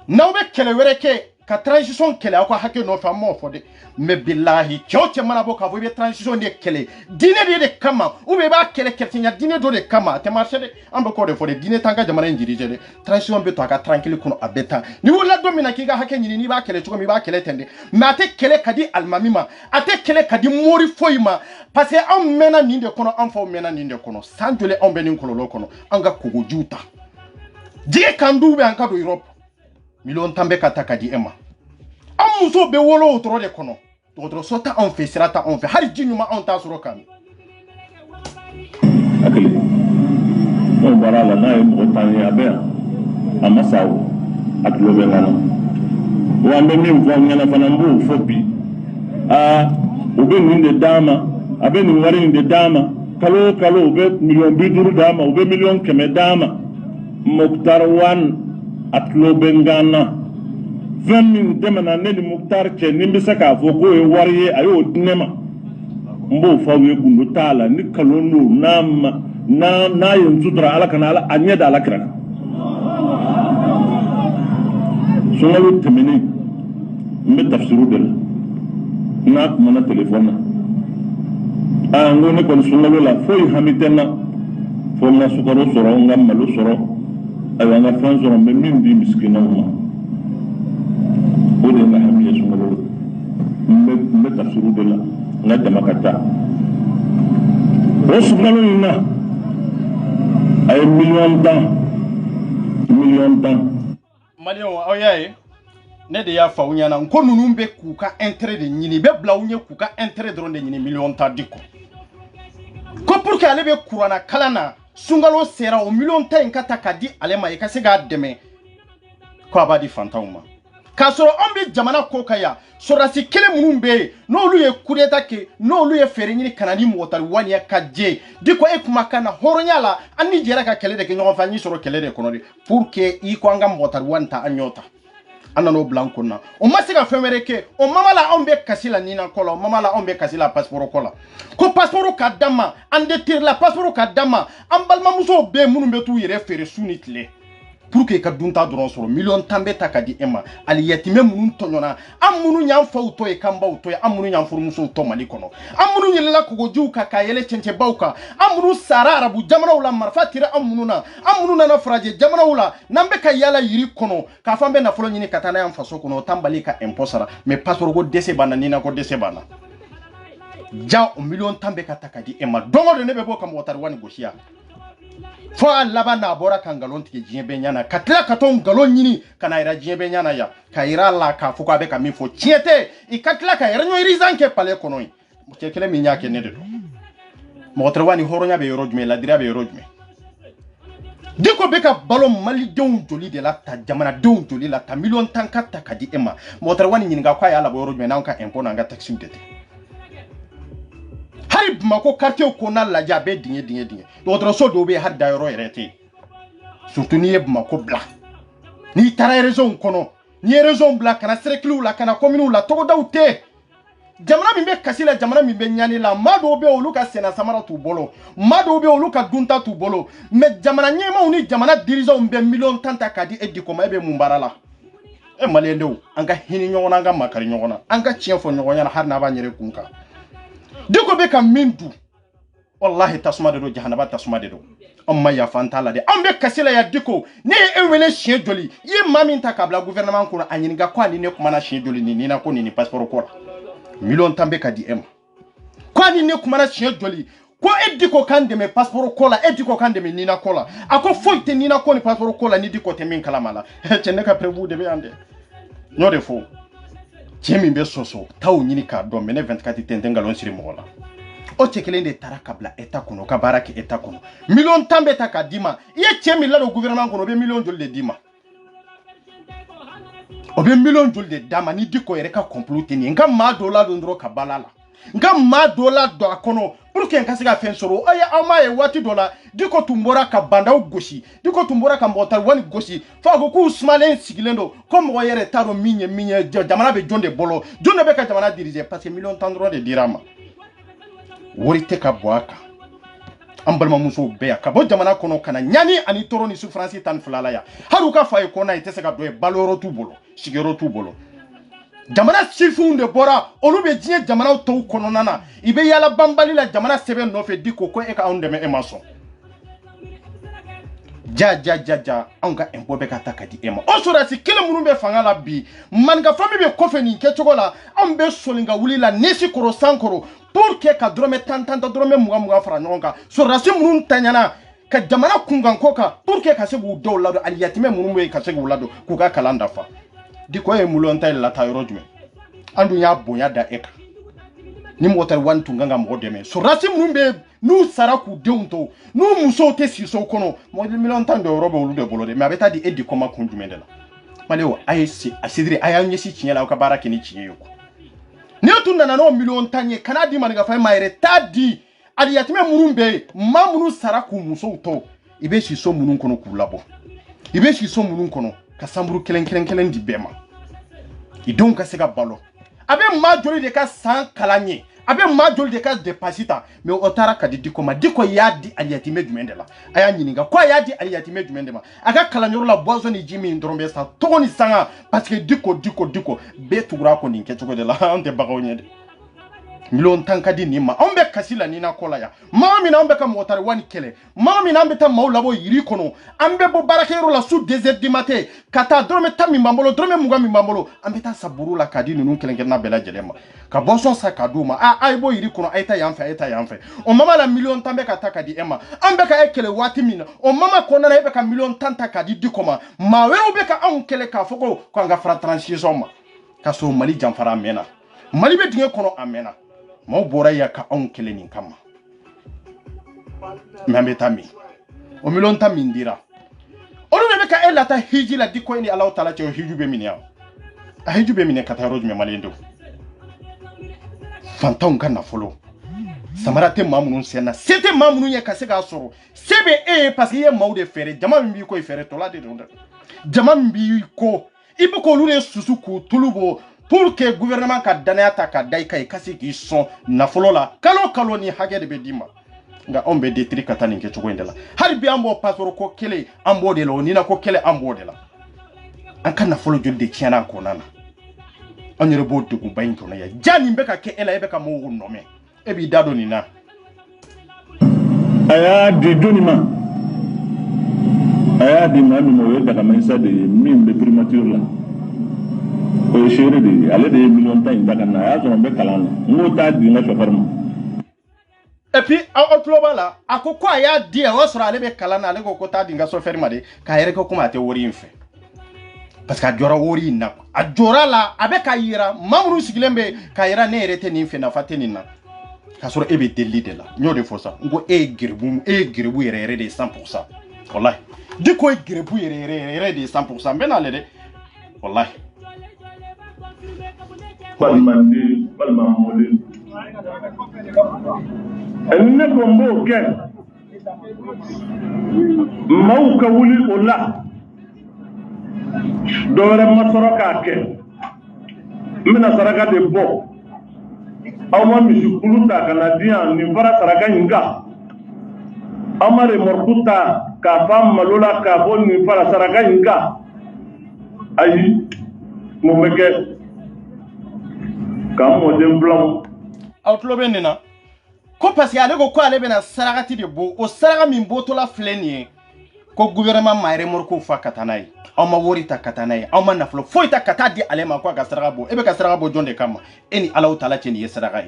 n'aw bɛ kɛlɛ wɛrɛ kɛ ka transition kɛlɛ aw ka hakɛ nɔfɛ an m'o fɔ dɛ mais billahi cɛw cɛ mana bɔ k'a fɔ i bɛ transition de kɛlɛ diinɛ de kama ou bien i b'a kɛlɛ chrétien diinɛ dɔ de kama a tɛ marché dɛ an bɛ k'o de fɔ dɛ diinɛ t'an ka jamana in dirige dɛ transition bɛ to a ka tranquille kɔnɔ a bɛ taa n'i wulila don min na k'i ka hakɛ ɲini n'i b'a kɛlɛ cogo min i b'a kɛlɛ ten dɛ mais a tɛ kɛlɛ ka di alimami ma a tɛ kɛlɛ ka di mori foyi ma parce que anw mɛnna nin de kɔnɔ an faw mɛnna nin de kɔnɔ san joli anw bɛ nin kɔlɔlɔ kɔnɔ an ka kogojiw ta jigi kan du bɛ an ka don Europe million tan bɛ ka ta ka di e ma an muso bɛ wolo o dɔrɔn de kɔnɔ dɔgɔtɔrɔso ta anw fɛ sira ta anw fɛ hali ji ɲuman anw t'a sɔrɔ kan hakili n'o bɔra la n'a ye mɔgɔ tan ye a bɛ yan a ma sa o a tulo bɛ n na wa an bɛ min fɔ an ɲɛna fana n b'o fɔ bi u bɛ nin de d'a ma a bɛ nin wari in de d'a ma kalo o kalo u bɛ miliyɔn 50 d'a ma u bɛ miliyɔn 100 d'a ma Muktar Wan a tulo bɛ n kan na fɛn min tɛmɛna ne ni Muktar cɛ ni n bɛ se k'a fɔ k'o ye wari ye a y'o di ne ma n b'o fɔ aw ye gundo t'a la ni kalon don n'a ye n sutura ala kana a ɲɛ da ala kira kan sunkalo tɛmɛnen n bɛ tafsiru de la n'a kumana telefɔni na n ko ne kɔni sunkalo la foyi hami tɛ n na fo n ka sukaro sɔrɔ n ka malo sɔrɔ ayiwa n ka fɛn sɔrɔ n bɛ min di misikinaw ma o de ye n ka hami ye sunkalo n bɛ tafsiru de la n ka jama ka taa o sunkalo in na a ye miliyɔn tan maliyɛnw aw y'a ye ne de y'a fɔ aw ɲɛna n ko ninnu bɛ k'u ka intérêt de ɲini bɛ bila aw ɲɛ k'u ka intérêt dɔrɔn de ɲini miliyɔn tan di kɔ ko pour que ale bɛ kuranna kalan na sunkalo sera o miliyɔn tan in ka ta ka di ale ma i ka se k'a dɛmɛ ko a b'a di fantanw ma k'a sɔrɔ anw bɛ jamana ko kan yan sɔrɔdasi kelen minnu bɛ yen n'olu ye coup d'état kɛ n'olu ye fɛɛrɛ ɲini ka na ni Muktar Wan ye ka jɛ di ko e kumakan na hɔrɔnya la an ni jɛra ka kɛlɛ de kɛ ɲɔgɔn fɛ an y'i sɔrɔ kɛlɛ de kɔnɔ de pour que i ko an ka Muktar Wan ta an ɲɔ ta an nan'o bila an kun na o ma se ka fɛn wɛrɛ kɛ o mama la anw bɛ kasi la nin na kɔ la o mama la anw bɛ kasi la passeport kɔ la ko passeport ka d'an ma an de la passeport ka d'an ma an balimamusow bɛ yen minnu bɛ t'u yɛrɛ feere su ni tile pour que ka dunta dɔrɔn sɔrɔ miliyɔn tan bɛ ta ka di e ma ali yatimɛ minnu tɔɲɔna an minnu y'an faw tɔ ye k'an baw tɔ ye an minnu y'an furumusow tɔ Mali kɔnɔ an minnu yɛlɛla kogojiw kan k'a yɛlɛ cɛncɛnbaw kan an minnu sara arabu jamanaw la marifa tira an minnu na an minnu nana farajɛ jamanaw la n'an bɛ ka yaala yiri kɔnɔ k'a fɔ an bɛ nafolo ɲini ka taa n'a y'an faso kɔnɔ o t'an bali ka impôt sara mais passeport ko dɛsɛ b'an na ninako dɛsɛ b'an na ja o miliyɔn tan bɛ ka ta ka di e ma don o don ne bɛ bɔ ka Muktar Wan gosi yan fo a laban n'a bɔra ka nkalon tigɛ diɲɛ bɛɛ ɲɛna ka tila ka t'o nkalon ɲini ka na yira diɲɛ bɛɛ ɲɛna yan ka yira a la k'a fɔ k'a bɛ ka min fɔ tiɲɛ tɛ i ka tila ka réunion kɛ palais kɔnɔ yen cɛ kelen min y'a kɛ ne de don Muktar Wan ni hɔrɔnya bɛ yɔrɔ jumɛn ladiriya bɛ yɔrɔ jumɛn Diko bɛ ka balo malidenw joli de la ta jamanadenw joli la ta miliyɔn tan ka ta ka di e ma Muktar Wan ɲininka k'a y'a labɔ yɔrɔ jumɛn n'an ka impôt n'an ka taxes de tɛ hari Bamako quartier kɔnɔna lajɛ a bɛ dingɛ dɔgɔtɔrɔso dɔw bɛ yen hali dayɔrɔ yɛrɛ tɛ yen surtout n'i ye Bamako bila n'i taara région kɔnɔ n'i ye région bila ka na cercles la ka na communes la tɔgɔdaw tɛ jamana min be kasi la jamana min be ɲani la maa dɔw be olu ka sena samara t'u bolo maa dɔw be olu ka dunta t'u bolo mais jamana ɲɛmaw ni jamana dirigeants be million tan ta ka di e Diko ma e be mun baara la e maliyɛn denw an ka hini ɲɔgɔn na an ka makari ɲɔgɔn na an ka tiɲɛ fɔ ɲɔgɔn ɲɛna hali n'a b'an yɛrɛ kun kan Diko be ka min du wallahi tasuma de do jahanaba tasuma de do an ma yafa an t'a la dɛ an be kasi la ya Diko ne ye e wele siɲɛ joli i ye maa min ta ka bila gouvernement kɔnɔ a ɲininka ko ani ne kumana siɲɛ joli ni na ko ni passeport ko la million tan be ka di e ma ko ani ne kumana siɲɛ joli ko e Diko kan dɛmɛ passeport ko la e Diko kan dɛmɛ nina ko la a ko foyi tɛ nina ko ni passeport ko la ni Diko tɛ min kalama la cɛ ne ka prévu de be yan dɛ ɲɔ de fo cɛ min be sɔsɔ taw ɲini k'a dɔn mais ne 24 tɛ n ngalon siri mɔgɔ la o cɛ kelen de taara ka bila état kɔnɔ ka baara kɛ état kɔnɔ million tan bɛ ta ka di ma i ye cɛ min ladon gouvernement kɔnɔ o bɛ million joli de di ma o bɛ million joli de d'a ma ni Diko yɛrɛ ka complot tɛ nin ye n ka maa dɔw ladon dɔrɔn ka bala la n ka maa dɔw ladon a kɔnɔ pour que n ka se ka fɛn sɔrɔ aw m'a ye waati dɔ la Diko tun bɔra ka bandaw gosi Diko tun bɔra ka mɔgɔ taliwani gosi fo a ko k'u sumalen sigilen don ko mɔgɔ yɛrɛ t'a dɔn min ye jamana bɛ jɔn de bolo jɔn de bɛ ka jamana diriger parce que million tan dɔrɔn de dira ma wari tɛ ka bɔ a kan an balimamusow bɛɛ yan ka bɔ jamana kɔnɔ ka na ɲani ani tɔɔrɔ ni souffrance tan ni fila la yan hali u ka fa ye kɔnɔ ye tɛ se ka dɔ ye baliyɔrɔ t'u bolo sigiyɔrɔ t'u bolo jamana sifinw de bɔra olu bɛ diɲɛ jamanaw tɔw kɔnɔna na i bɛ yala banbali la jamana sɛbɛn nɔfɛ Diko ko e ka anw dɛmɛ e ma sɔn ja anw ka impôt bɛ ka ta ka di e ma o sɔrɔdasi kelen minnu bɛ fanga la bi maninka fami bɛ kɔfɛ nin kɛcogo la anw bɛ sɔli ka wuli la nesi kɔrɔ san kɔrɔ pour que ka dɔrɔmɛ tan dɔrɔmɛ 20 fara ɲɔgɔn kan sɔrɔdasi minnu taɲana ka jamana kunkan ko kan pour que ka se k'u dɔw ladon ali yatimɛ minnu bɛ ka se k'u ladon k'u ka kalan dafa Diko ye million ta la ta yɔrɔ jumɛn an dun y'a bonya da e kan ni mɔgɔ tɛ wani tun kan ka mɔgɔ dɛmɛ sɔrɔdasi minnu bɛ n'u sara k'u denw to n'u musow tɛ siso kɔnɔ million tan de yɔrɔ bɛ olu de bolo dɛ mais a bɛ taa di e Diko ma kun jumɛn de la Maliyɛnw a ye Asidiri a y'aw ɲɛsin tiɲɛ la aw ka baara kɛ ni tiɲɛ ye quoi ni tun nana n'o million tan ye kana di maninka fa ma yɛrɛ t'a di ali yatimɛ minnu bɛ yen maa minnu sara k'u musow to i bɛ siso minnu kɔnɔ k'u labɔ i bɛ siso minnu kɔnɔ ka sanburu kelen di bɛɛ ma i denw ka se ka balo a bɛ maa joli de ka san kalan ye a bɛ maa joli de ka dépense ta mais o taara ka di Diko ma Diko y'a di ali yatimɛ jumɛn de la a y'a ɲininka ko a y'a di ali yatimɛ jumɛn de ma a ka kalanyɔrɔ la boisson ni ji min dɔrɔn bɛ san tɔgɔ ni sanga parce que Diko bɛɛ tugura ko nin kɛcogo de la an tɛ bagaw ɲɛ de million tan ka di nin ma anw bɛ kasi la nin na ko la yan maa min an bɛ ka mɔgɔ taliwani kɛlɛ maa min an bɛ taa maaw labɔ yiri kɔnɔ an bɛ bɔ baarakɛyɔrɔ la su 2 heures du matin ka taa dɔrɔmɛ 10 min b'an bolo dɔrɔmɛ 20 min b'an bolo an bɛ taa saburu la k'a di ninnu kelen-kelenna bɛɛ lajɛlen ma ka boisson sa k'a d'u ma a ye bɔ yiri kɔnɔ a ye taa yan fɛ o mama la million tan bɛ ka ta ka di e ma an bɛ ka e kɛlɛ waati min na o mama kɔnɔna e bɛ ka million tan ta k'a di Diko ma maa wɛrɛw bɛ ka anw kɛlɛ k'a fɔ ko an ka fara transition ma ka sɔrɔ Mali janfara a mɛnna Mali bɛ dingɛ kɔnɔ a mɛnna maaw bɔra yan ka anw kɛlɛ nin kama mais an bɛ taa min o million tan min dira olu de bɛ ka e lata hiji la Diko ni Alahu Taala cɛ o hiju bɛ minɛ yan a hiju bɛ minɛ ka taa yɔrɔ jumɛn maliyɛn denw fantanw ka nafolo samara tɛ maa minnu sen na se tɛ maa minnu ye ka se k'a sɔrɔ se bɛ e ye parce que i ye maaw de fɛrɛ jama min b'i ko i fɛrɛ tɔla de don dɛ jama min b'i ko i bɛ k'olu de susu k'u tulu bɔ pour que gouvernement ka danaya ta ka da i kan i ka se k'i sɔn nafolo la kalo ni hakɛ de bɛ d'i ma nka anw bɛ détruire ka taa nin kɛcogo in de la hali bi an b'o passeport ko kelen an b'o de la o nina ko kelen an b'o de la an ka nafolo joli de tiɲɛna a kɔnɔna na an yɛrɛ b'o degunba in kɔnɔ yan ja nin bɛ ka kɛ e la e bɛ ka mɔgɔw nɔmɛ e b'i da don nin na a y'a di doni ma a y'a di maa min ma o ye dagaminisa de ye min bɛ primature la o ye seere de ye ale de ye million tan in ta ka na a y'a sɔrɔ n bɛ kalan na n k'o t'a di n ka chauffeur ma et puis aw tulo b'a la a ko a y'a di yan o y'a sɔrɔ ale bɛ kalan na ale ko t'a di n ka chauffeur ma de k'a yɛrɛ kɛ komi a tɛ wari in fɛ parce que a jɔra wari in na a jɔra la a bɛ k'a yira maa minnu sigilen bɛ k'a yira ne yɛrɛ tɛ nin fɛ nafa tɛ nin na k'a sɔrɔ e bɛ delili de la n y'o de fɔ sa n ko e ye geribu yɛrɛ de ye 100% walahi Diko ye geribu yɛrɛ de ye 100% n bɛ n'ale dɛ walahi balimanden balimamɔden ne ko n b'o kɛ maaw ka wuli o la dɔ wɛrɛ ma sɔrɔ k'a kɛ n bɛna saraka de bɔ Auma Mishukuluta Canadian, Nivara Saraganga. Auma Remorkuta, Kafam Malula Kabon, Nivara Saraganga. Aïe, Moumeke. Comme modem blanc. Outlo benena. Ko parce que ale ko ale bena saragati de bo o saraga min boto la flenie ko gouvernement mayre morko fa katanai awma worita katanai awma naflo foita katadi ale ma ko ga saraga bo ebe ka saraga bo jonde kama eni alaw taala cheni ye saraga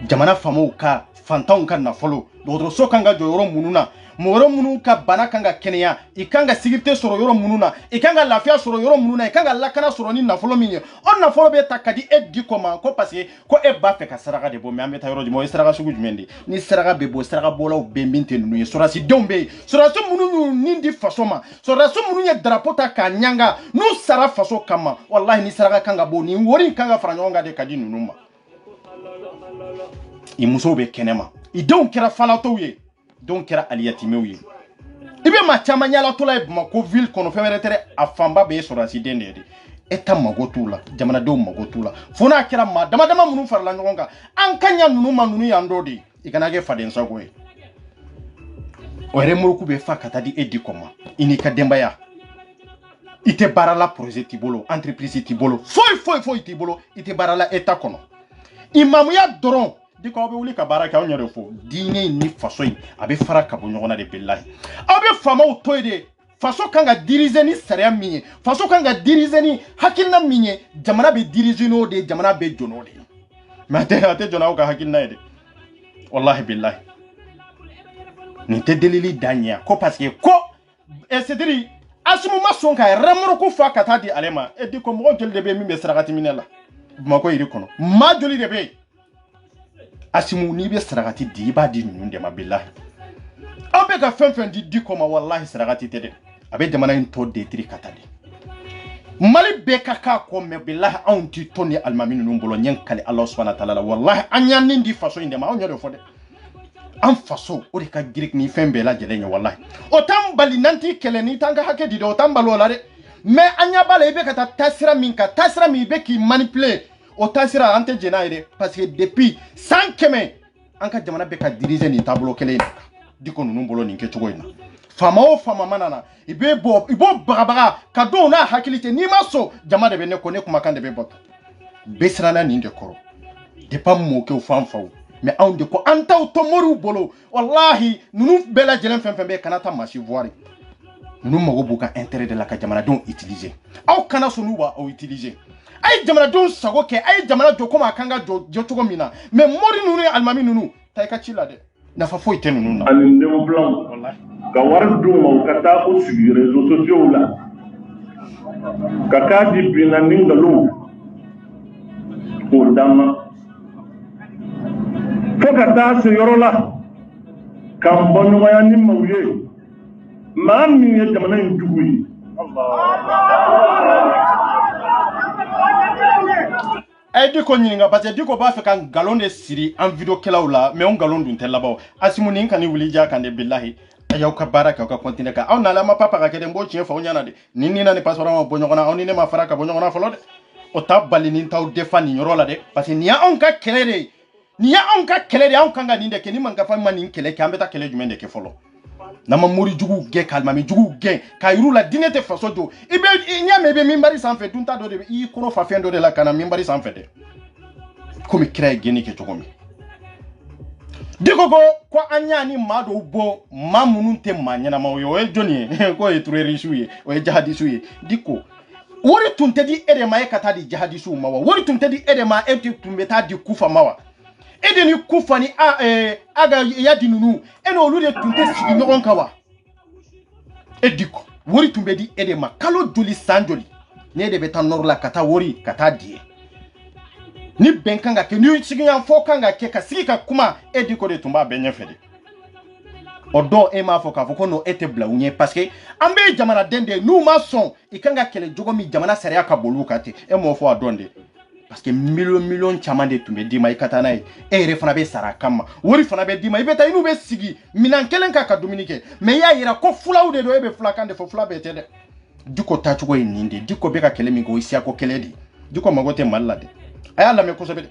jamana famo ka fantaw kan nafolo do so kanga joyoro mununa moro munu ka bana kanga kenya ikanga sigirte soro yoro mununa ikanga lafia soro yoro mununa ikanga lakana soro ni nafolo minye on nafolo be takadi eddi koma ko parce ko e ba fe ka saraga de bo me ameta yoro di mo saraga sugu jumendi ni saraga be bo saraga bola be mbinte nunu ye sorasi dombe sorasi munu nindi fasoma sorasi munu ye drapeau ta kanyanga nu sara faso kama wallahi ni saraga kanga bo ni wori kanga franyonga de kadi nunuma imuso be kenema idon kera falato ye donc kera aliyatimew ye ibe ma chama nyala to la Bamako ville kono femeretere afamba be sorasi dende eta magotula jamana do magotula fona kera ma dama munu farla ngonga ankanya nunu manunu yandodi ikanage faden sagwe ore muruku be fakata di edi koma inika demba ya ite barala projet tibolo entreprise tibolo foi tibolo ite barala eta kono imamu ya doron di ko be wuli ka baraka on yore fo dine ni faso yi abe fara ka bo nyona de billahi abe fama o toyde faso kanga diriger ni sariya minye faso kanga diriger ni hakilna minye jamana be diriger no de jamana be jono de mate jona o ka hakilna de wallahi billahi ni te delili danya ko parce que ko e cedri asumu mason ka ramro ko fa kata di alema e di ko mo jol de be mi be saragati minela Bamako iri kono ma joli de be asimu ni be saragati di ba di nunde ma billahi abe ka fen di koma wallahi saragati tede abe jamana in to de tri katade mali be kaka ko me billahi on ti toni almaminu numbolo nyankale Allah subhanahu wa ta'ala wallahi anya nindi faso inde ma on yodo fode an faso o de ka girik ni fen be la jelenya wallahi o tambali nanti keleni tanga hake di do tambalo la de mais anya bala be ka tasira minka tasira mi be ki manipuler o tasira ante jena ide parce que depuis 100 keme anka jamana be ka diriger ni tableau kele diko nunu bolo ni ke chogo ina fama o fama manana ibo bagabaga ka do na hakilite ni maso jamana be ne ko ne kuma kan de be bot besrana ni de koro de pam mo ke o fanfaw mais on de ko anta o to moru bolo wallahi nunu bela jelen fen be kanata machi voir nunu mago buka intérêt de la ka jamana don utiliser aw kana sunu ba o utiliser ay jamana don sago ke ay jamana do koma kanga jo to mina mais mori nunu almami nunu tay ka chila de na fa foi te nunu na ani ndem blanc wallahi ka war do mo kata ko sur réseaux sociaux la kaka di bina ningalo ko dama fo kata se yorola kam bonu ya ni mawye mami ya jamana nduguyi ay diko nyinga parce que diko ba fe kan galon de siri en vidéo kelaw la mais on galon dun tel labaw asimu nin kan wuli ja kan de billahi ayaw ka baraka ka continue ka on ala ma papa ka kede mbo chien fa nyana de nini na ni passeport ma bonyo kona on ni ma fara ka bonyo kona folo de o tabali nin taw defani nyoro la de parce que ni ya on ka kele de ni ya on ka kele de on kanga ni de ke ni man ka fa man ni kele ka ambeta kele jumende ke folo na ma muri jugu ge kalma mi jugu ge ka yuru la dinete faso do ibe nyame be mimbari sanfe dunta do de I kono fa fendo de la kana mimbari sanfe de komi kira geni ke chogomi diko ko anya ni mado bo mamununte manyana ma yo e joni ko e tureri suye o e jahadi suye diko wori tunte di ere ma e kata di jahadi su mawa wori tunte di ere ma e tumbeta di kufa mawa ede ni kufa ni aga ya di nunu eno olu de tunte sigi nyogon kawa ediko wori tumbe di ede ma kalo joli sanjoli ne de beta norla kata wori kata die ni benkanga ke ni sigi yan fo kanga ke ka sigi ka kuma ediko de tumba benye fede odo e ma fo ka fo kono ete blaunye parce que ambe jamana dende nu ma son ikanga kele jogo mi jamana sariya ka bolu kate e mo fo adonde parce que million chaman de tumbe dima ikatana e ere fana be sara kama wori fana be dima ibeta inu be sigi minan kelen ka dominique mais ya yira ko fulaw de do ebe fulakande fo fula be tede diko tachu ko ininde diko be ka kele mi ko isia ko keledi diko magote mallade aya la me ko sobe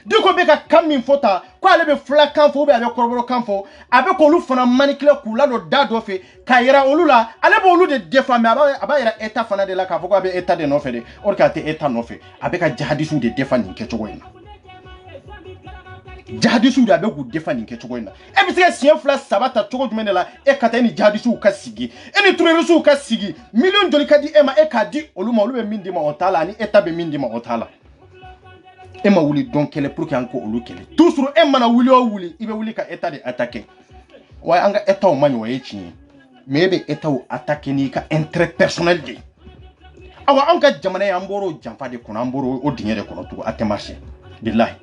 diko be ka kam min fota ko ale be fla kan fo be ale koroboro kan fo abe ko lu fana manikle ku la do dado fe ka yira olula ale bo olu de defa me aba yira eta fana de la ka fo ko abe eta de no fe de or ka te eta no fe abe ka jihadisu de defa ni ke chogo ina jihadisu da be ku defa ni ke chogo ina e bi se sien fla sabata chogo jumene la e ka ta ni jihadisu ka sigi eni turerusu ka sigi million joli ka di ema e ka di oluma olu be mindi ma otala ni eta be mindi ma otala Emma wuli donc kele pour que anko olu kele toujours Emma na wuli o wuli ibe wuli ka eta de attaquer way anga eta o manyo e chi mais be eta o attaquer ni ka intérêt personnel de awa anka jamana ya mboro jamfa de kono mboro o dinye de kono to ate marché billahi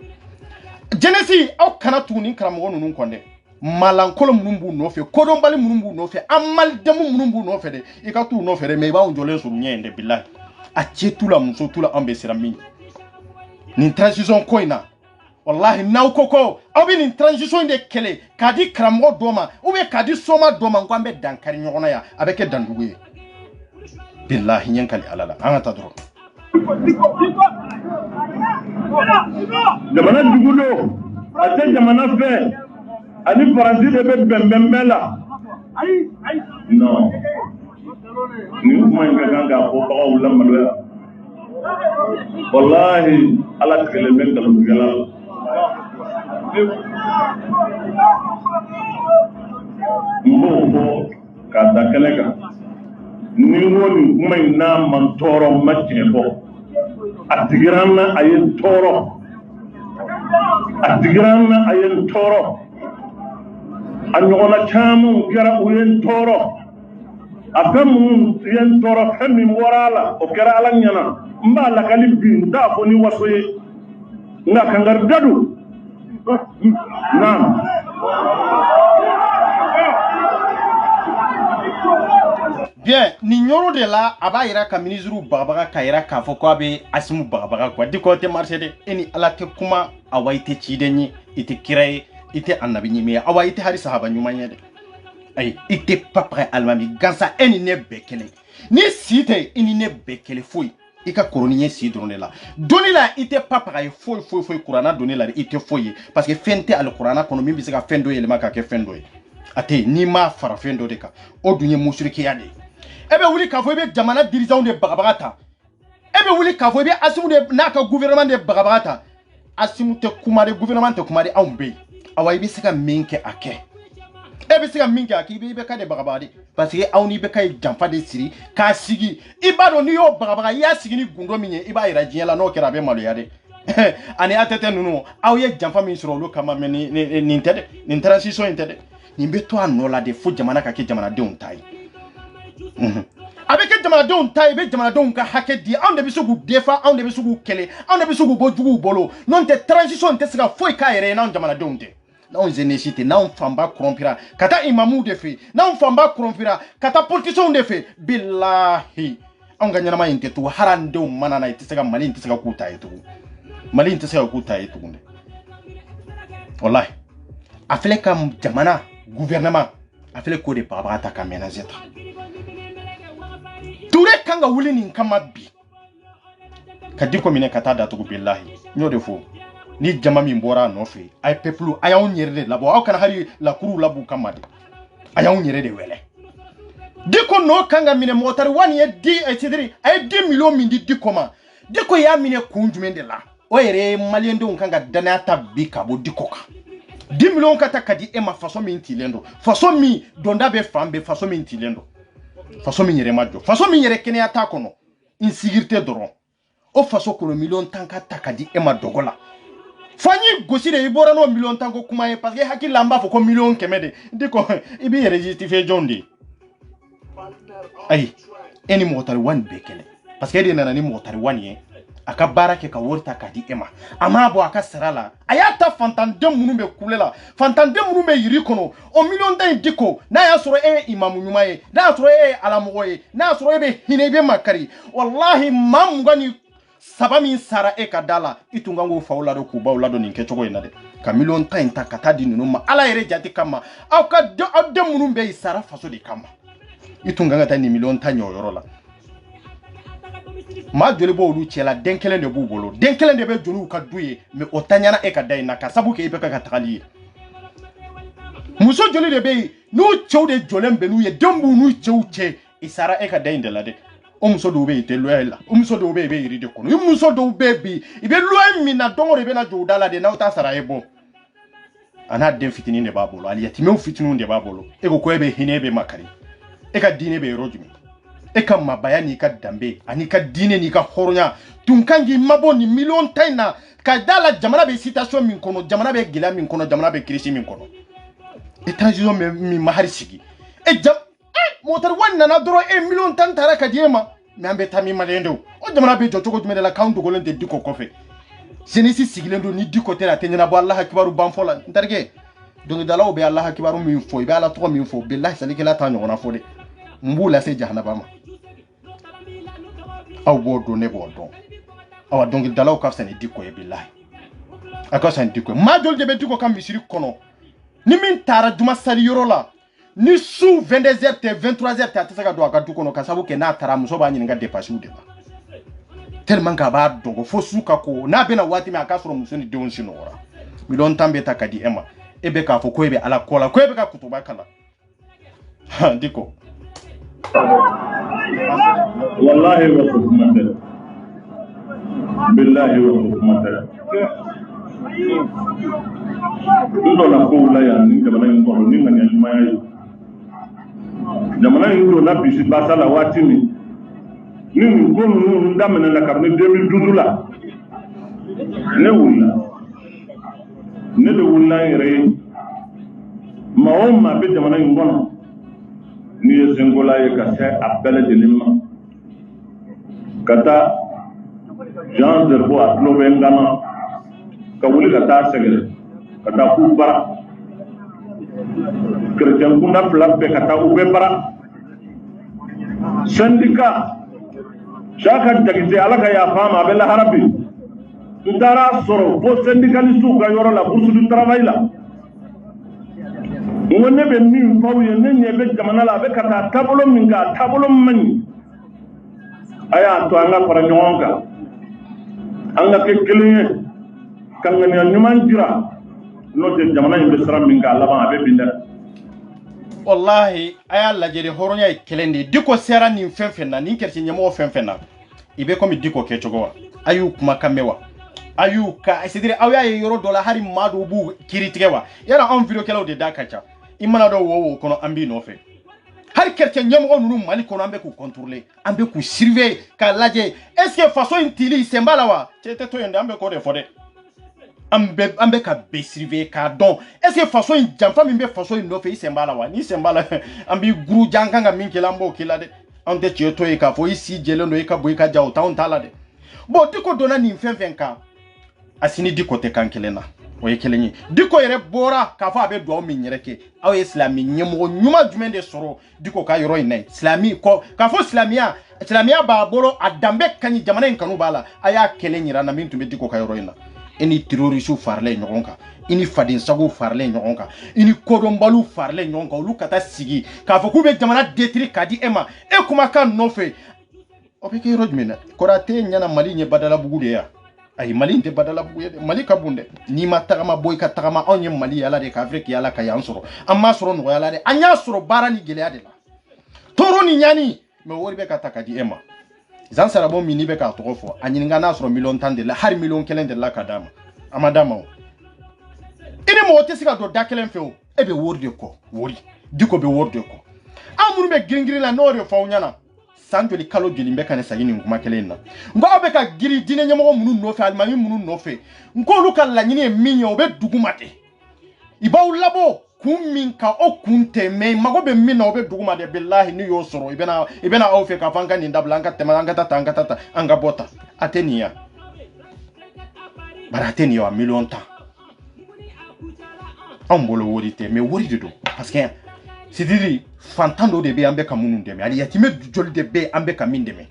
jenesi aw kana tu ni karamo nunu konde malankolo munumbu no fe kodon bali munumbu no fe amal demu munumbu no fe de ika tu no fe de me ba onjole so nyende billahi a chetula muso tula ambesira mini ni transition koina wallahi naw koko abi ni transition de kele kadi kramo doma ube kadi soma doma ngwambe dankari nyona ya abeke danduwe billahi nyankali alala anga dro jamana dugulo ate jamana fe ani faransi de be bembembela no ni umanga ganga ko ba wala malwa wallahi ala kele men dalu gala mbo ka da kele ka ni woni kuma ina man toro matebo atigirana ayen toro anyona chamu gara uyen toro akamu yen toro femi morala o kera alanyana mbala kalibin da ko ni wasoye nga kangar dadu nam bien ni nyoro de la aba ira ka ministre bagabaga ka ira ka fo ko abe asimu bagabaga ko di ko te marché de eni ala te kuma awaite ci de ni ite kirai ite annabi ni me awaite hari sahaba nyumanye de ay ite papre almami gansa eni ne bekele ni site eni ne bekele foi ika koroniye si drone la doni la ite papre foi qur'ana doni la ite foi parce que fente al qur'ana kono mi bi se ka fendo yele maka ke fendo ate ni ma fara fendo de ka o dunye mushriki ya de ebe wuli ka fo ebe jamana dirigeant de bagabata ebe wuli ka fo ebe asimu de naka gouvernement de bagabata asimu te kumare gouvernement te kumare awmbe awa ibe sika minke ake ebe sika minke ake ibe ka de bagabade parce que awni be kay jamfa de siri ka sigi ibado ni yo bagabaga ya sigi ni gundo minye iba ira jiela no kera be malo yade ani atete nunu aw ye jamfa min suro lo kama meni ni intede ni transition intede ni be to anola de fo jamana ka ke jamana de untai avec jamana de untai be jamana de ka hake di on de bisugu defa on de bisugu kele on de bisugu bojugu bolo non te transition te sika foi ka ere na jamana de unte na on zenécité na on famba corrompira kata imamu de fe na on famba corrompira kata politicien de fe billahi on ganyana ma inte to harande o manana ite sika mali inte sika kuta ito mali inte sika kuta ito ne wallahi afele kam jamana gouvernement afele ko de baba ta kamena zeta toure kanga wuli ni kama bi kadiko mine kata da to billahi nyode fo ni jama mi mbora no fe ay peuple ay on nyerde labo aw kana hari la kuru labu kamade ay on nyerde wele diko no kanga mine motar wani ye di ay tidri ay 10 millions mindi dikoma diko ya mine kunjumende la o yere maliende on kanga danata bi kabo dikoka 10 millions kata kadi ema façon mi ntilendo façon mi donda be fambe façon mi ntilendo façon mi yere majo façon mi yere kene ata kono insécurité doron o façon kono million tanka takadi ema dogola fanyi gosi de ibora no million tanko kuma e parce que haki lamba fo ko million kemede diko ibi yere justifier jondi ay eni motari wan bekele parce que de nana ni motari wan ye aka barake ka worta kadi ema ama bo aka sarala ayata fantande munumbe kulela fantande munumbe yiri kono o million dan diko na ya soro imamu nyumaye na soro alamoye na soro be hinebe makari wallahi mamugani sabami sara kadala itungango faula do kuba ulado ninke chogo inade ka million tan ta kata di numa ala yere jati kama aka de munumbe sara faso de kama itunganga tani million tan yorola ma joli bo olu cɛla den kelen de b'u bolo den kelen de bɛ joliw ka du ye mais o taɲana e ka da in na ka sabu kɛ i bɛ ka tagali ye muso joli de bɛ yen n'u cɛw de jɔlen bɛ n'u ye den b'u n'u cɛw cɛ i sara e ka da in de la dɛ o muso dɔw bɛ yen i tɛ loyer la o muso dɔw bɛ yen i bɛ yiri de kɔnɔ i muso dɔw bɛ yen bi i bɛ loyer min na don o don i bɛ na jɔ u da la de n'aw ta sara e bɔ a n'a den fitinin de b'a bolo ali yatimɛw fitininw de b'a bolo e ko e bɛ hinɛ e bɛ makari e ka diinɛ bɛ yɔrɔ jumɛn e ka mabaya n'i ka danbe ani ka diinɛ n'i ka hɔrɔnya tun kan k'i mabɔ nin miliyɔn ta in na ka da la jamana bɛ situation min kɔnɔ jamana bɛ gɛlɛya min kɔnɔ jamana bɛ crise min kɔnɔ e transition min ma hari sigi motari wani nana dɔrɔn e miliyɔn tan taara ka di e ma mais an bɛ taa min maliyɛn de o jamana bɛ jɔ cogo jumɛn de la k'anw dogolen tɛ Diko kɔfɛ jeunesse sigilen don ni Diko tɛ a tɛ ɲɛnabɔ Ala kibaru banfɔ la n terikɛ dɔnkilidalaw bɛ Ala kibaru min fɔ i bɛ Ala tɔgɔ min fɔ bilahi salikɛla t'a ɲɔgɔnna fɔ dɛ n b'u lase jahanaba ma aw b'o dɔn ne b'o dɔn awa dɔnkilidalaw ka fisa ni Diko ye bilahi a ka fisa ni Diko ye maa joli de bɛ Diko ka misiri kɔnɔ ni min taara juma sali yɔrɔ la ni su 22h tɛ 23h tɛ a tɛ se ka don a ka du kɔnɔ ka sabu kɛ n'a taara muso b'a ɲininka dépassew de la tellement que a b'a dɔgɔ fo su ka ko n'a bɛna waati min a k'a sɔrɔ muso ni denw sinɔgɔra miliyɔn tan bɛ ta ka di e ma e bɛ k'a fɔ ko e bɛ Ala kɔ la ko e bɛ ka kutuba kala Diko wallahi wa rahmatullah billahi wa rahmatullah ndo la ko la ya ni jamana in ko ni ngani ɲumanya ye jamana in do na bisi basa la waati min ni ko ninnu daminɛ na kabini 2012 la ne de wulila yɛrɛ ye maa o maa bɛ jamana in kɔnɔ ni ye senkola ye ka se a bɛɛ lajɛlen ma ka taa Jean Zerbo a tulo bɛ n gana ka wuli ka taa sɛgɛrɛ ka taa k'u bara chrétien kunda fila bɛɛ ka taa u bɛ bara syndicat Chaka jagite Ala ka yafa ma a bɛ lahara bi n taara sɔrɔ fo syndicalistew ka yɔrɔ la bourse du travail la n ko ne bɛ min f'aw ye ne ɲɛ bɛ jamana la a bɛ ka taa taabolo min kan a taabolo man ɲi a y'a to an ka fara ɲɔgɔn kan an ka kɛ kelen ye ka ŋaniya ɲuman jira n'o tɛ jamana in bɛ sira min kan a laban a bɛ bin dɛ wallahi a y'a lajɛ de hɔrɔnya ye kelen de Diko sera nin fɛn fɛn na nin kɛrɛfɛ ɲɛmɔgɔ fɛn fɛn na i bɛ komi Diko kɛcogo wa a y'u kumakan mɛn wa a y'u ka c'est-à-dire aw y'a ye yɔrɔ dɔ la hali maa dɔw b'u kiiri tigɛ wa yala anw vidéokɛlaw de da ka ca i mana dɔn wo kɔnɔ an b'i nɔfɛ hali kɛrɛfɛ ɲɛmɔgɔ ninnu Mali kɔnɔ an bɛ k'u contrôler an bɛ k'u surveiller k'a lajɛ est-ce que faso in tili sen b'a la wa cɛ tɛ to yen dɛ an bɛ k'o de fɔ dɛ an bɛ ka bɛɛ surveiller k'a dɔn est-ce que faso in janfa min bɛ faso in nɔfɛ i sen b'a la wa n'i sen b'a la an b'i guru ja an kan ka min kɛ an b'o k'i la dɛ anw tɛ cɛ to yen k'a fɔ i si jɛlen don i ka bɔ i ka ja o t'anw t'a la dɛ bon Diko donna nin fɛn fɛn kan a sini Diko tɛ kan kelen na o ye kelen ye Diko yɛrɛ bɔra k'a fɔ a bɛ dugawu min yɛrɛ kɛ aw ye silamɛ ɲɛmɔgɔ ɲuman jumɛn de sɔrɔ Diko ka yɔrɔ in na silamɛ kɔ k'a fɔ silamɛya b'a bolo a danbe ka ɲi jamana in kanu b'a la a y'a kelen yira na min tun bɛ Diko ka yɔrɔ in na i ni terroriste faralen ɲɔgɔn kan i ni fadensagow faralen ɲɔgɔn kan i ni kodɔnbaliw faralen ɲɔgɔn kan olu ka taa sigi k'a fɔ k'u bɛ jamana détruire k'a di e ma e kumakan nɔfɛ o bɛ kɛ yɔrɔ jumɛn na Konate ɲɛna Mali ɲɛ badalabugu de ye ayi Mali tɛ badalabugu ye dɛ Mali ka bon dɛ n'i ma tagama bɔ i ka tagama anw ye Mali yala de k'Afrique yala ka y'an sɔrɔ an m'a sɔrɔ nɔgɔya la dɛ an y'a sɔrɔ baara ni gɛlɛya de la tɔɔrɔ ni ɲani mais wari bɛ ka ta ka di e ma Zan Sarabo min n'i bɛ k'a tɔgɔ fɔ a ɲininka n'a sɔrɔ miliyɔn tan de la hali miliyɔn kelen de la ka d'a ma a ma d'a ma o i ni mɔgɔ tɛ se ka don da kelen fɛ o e bɛ wari de kɔ wari Diko bɛ wari de kɔ an minnu bɛ girin-girin la n'o de fɔ aw ɲɛna san joli kalo joli bɛ ka ne sagi nin kuma kelen in na n ko aw bɛ ka girin diinɛ ɲɛmɔgɔ minnu nɔfɛ alimami minnu nɔfɛ n ko olu ka laɲini ye min ye o bɛ dugu ma de i b'aw labɔ kun min ka o kun tɛ mais mago bɛ min na o bɛ dugu ma de bilahi n'i y'o sɔrɔ i bɛna aw fɛ k'a fɔ an ka nin dabila an ka tɛmɛ an ka taa an ka taa an ka bɔ ta a tɛ nin ya bari a tɛ nin ye wa miliyɔn tan anw bolo wari tɛ mais wari de don parce que c'est-à-dire fantan dɔ de bɛ an bɛ ka minnu dɛmɛ ali yatimɛ joli de bɛ an bɛ ka min dɛmɛ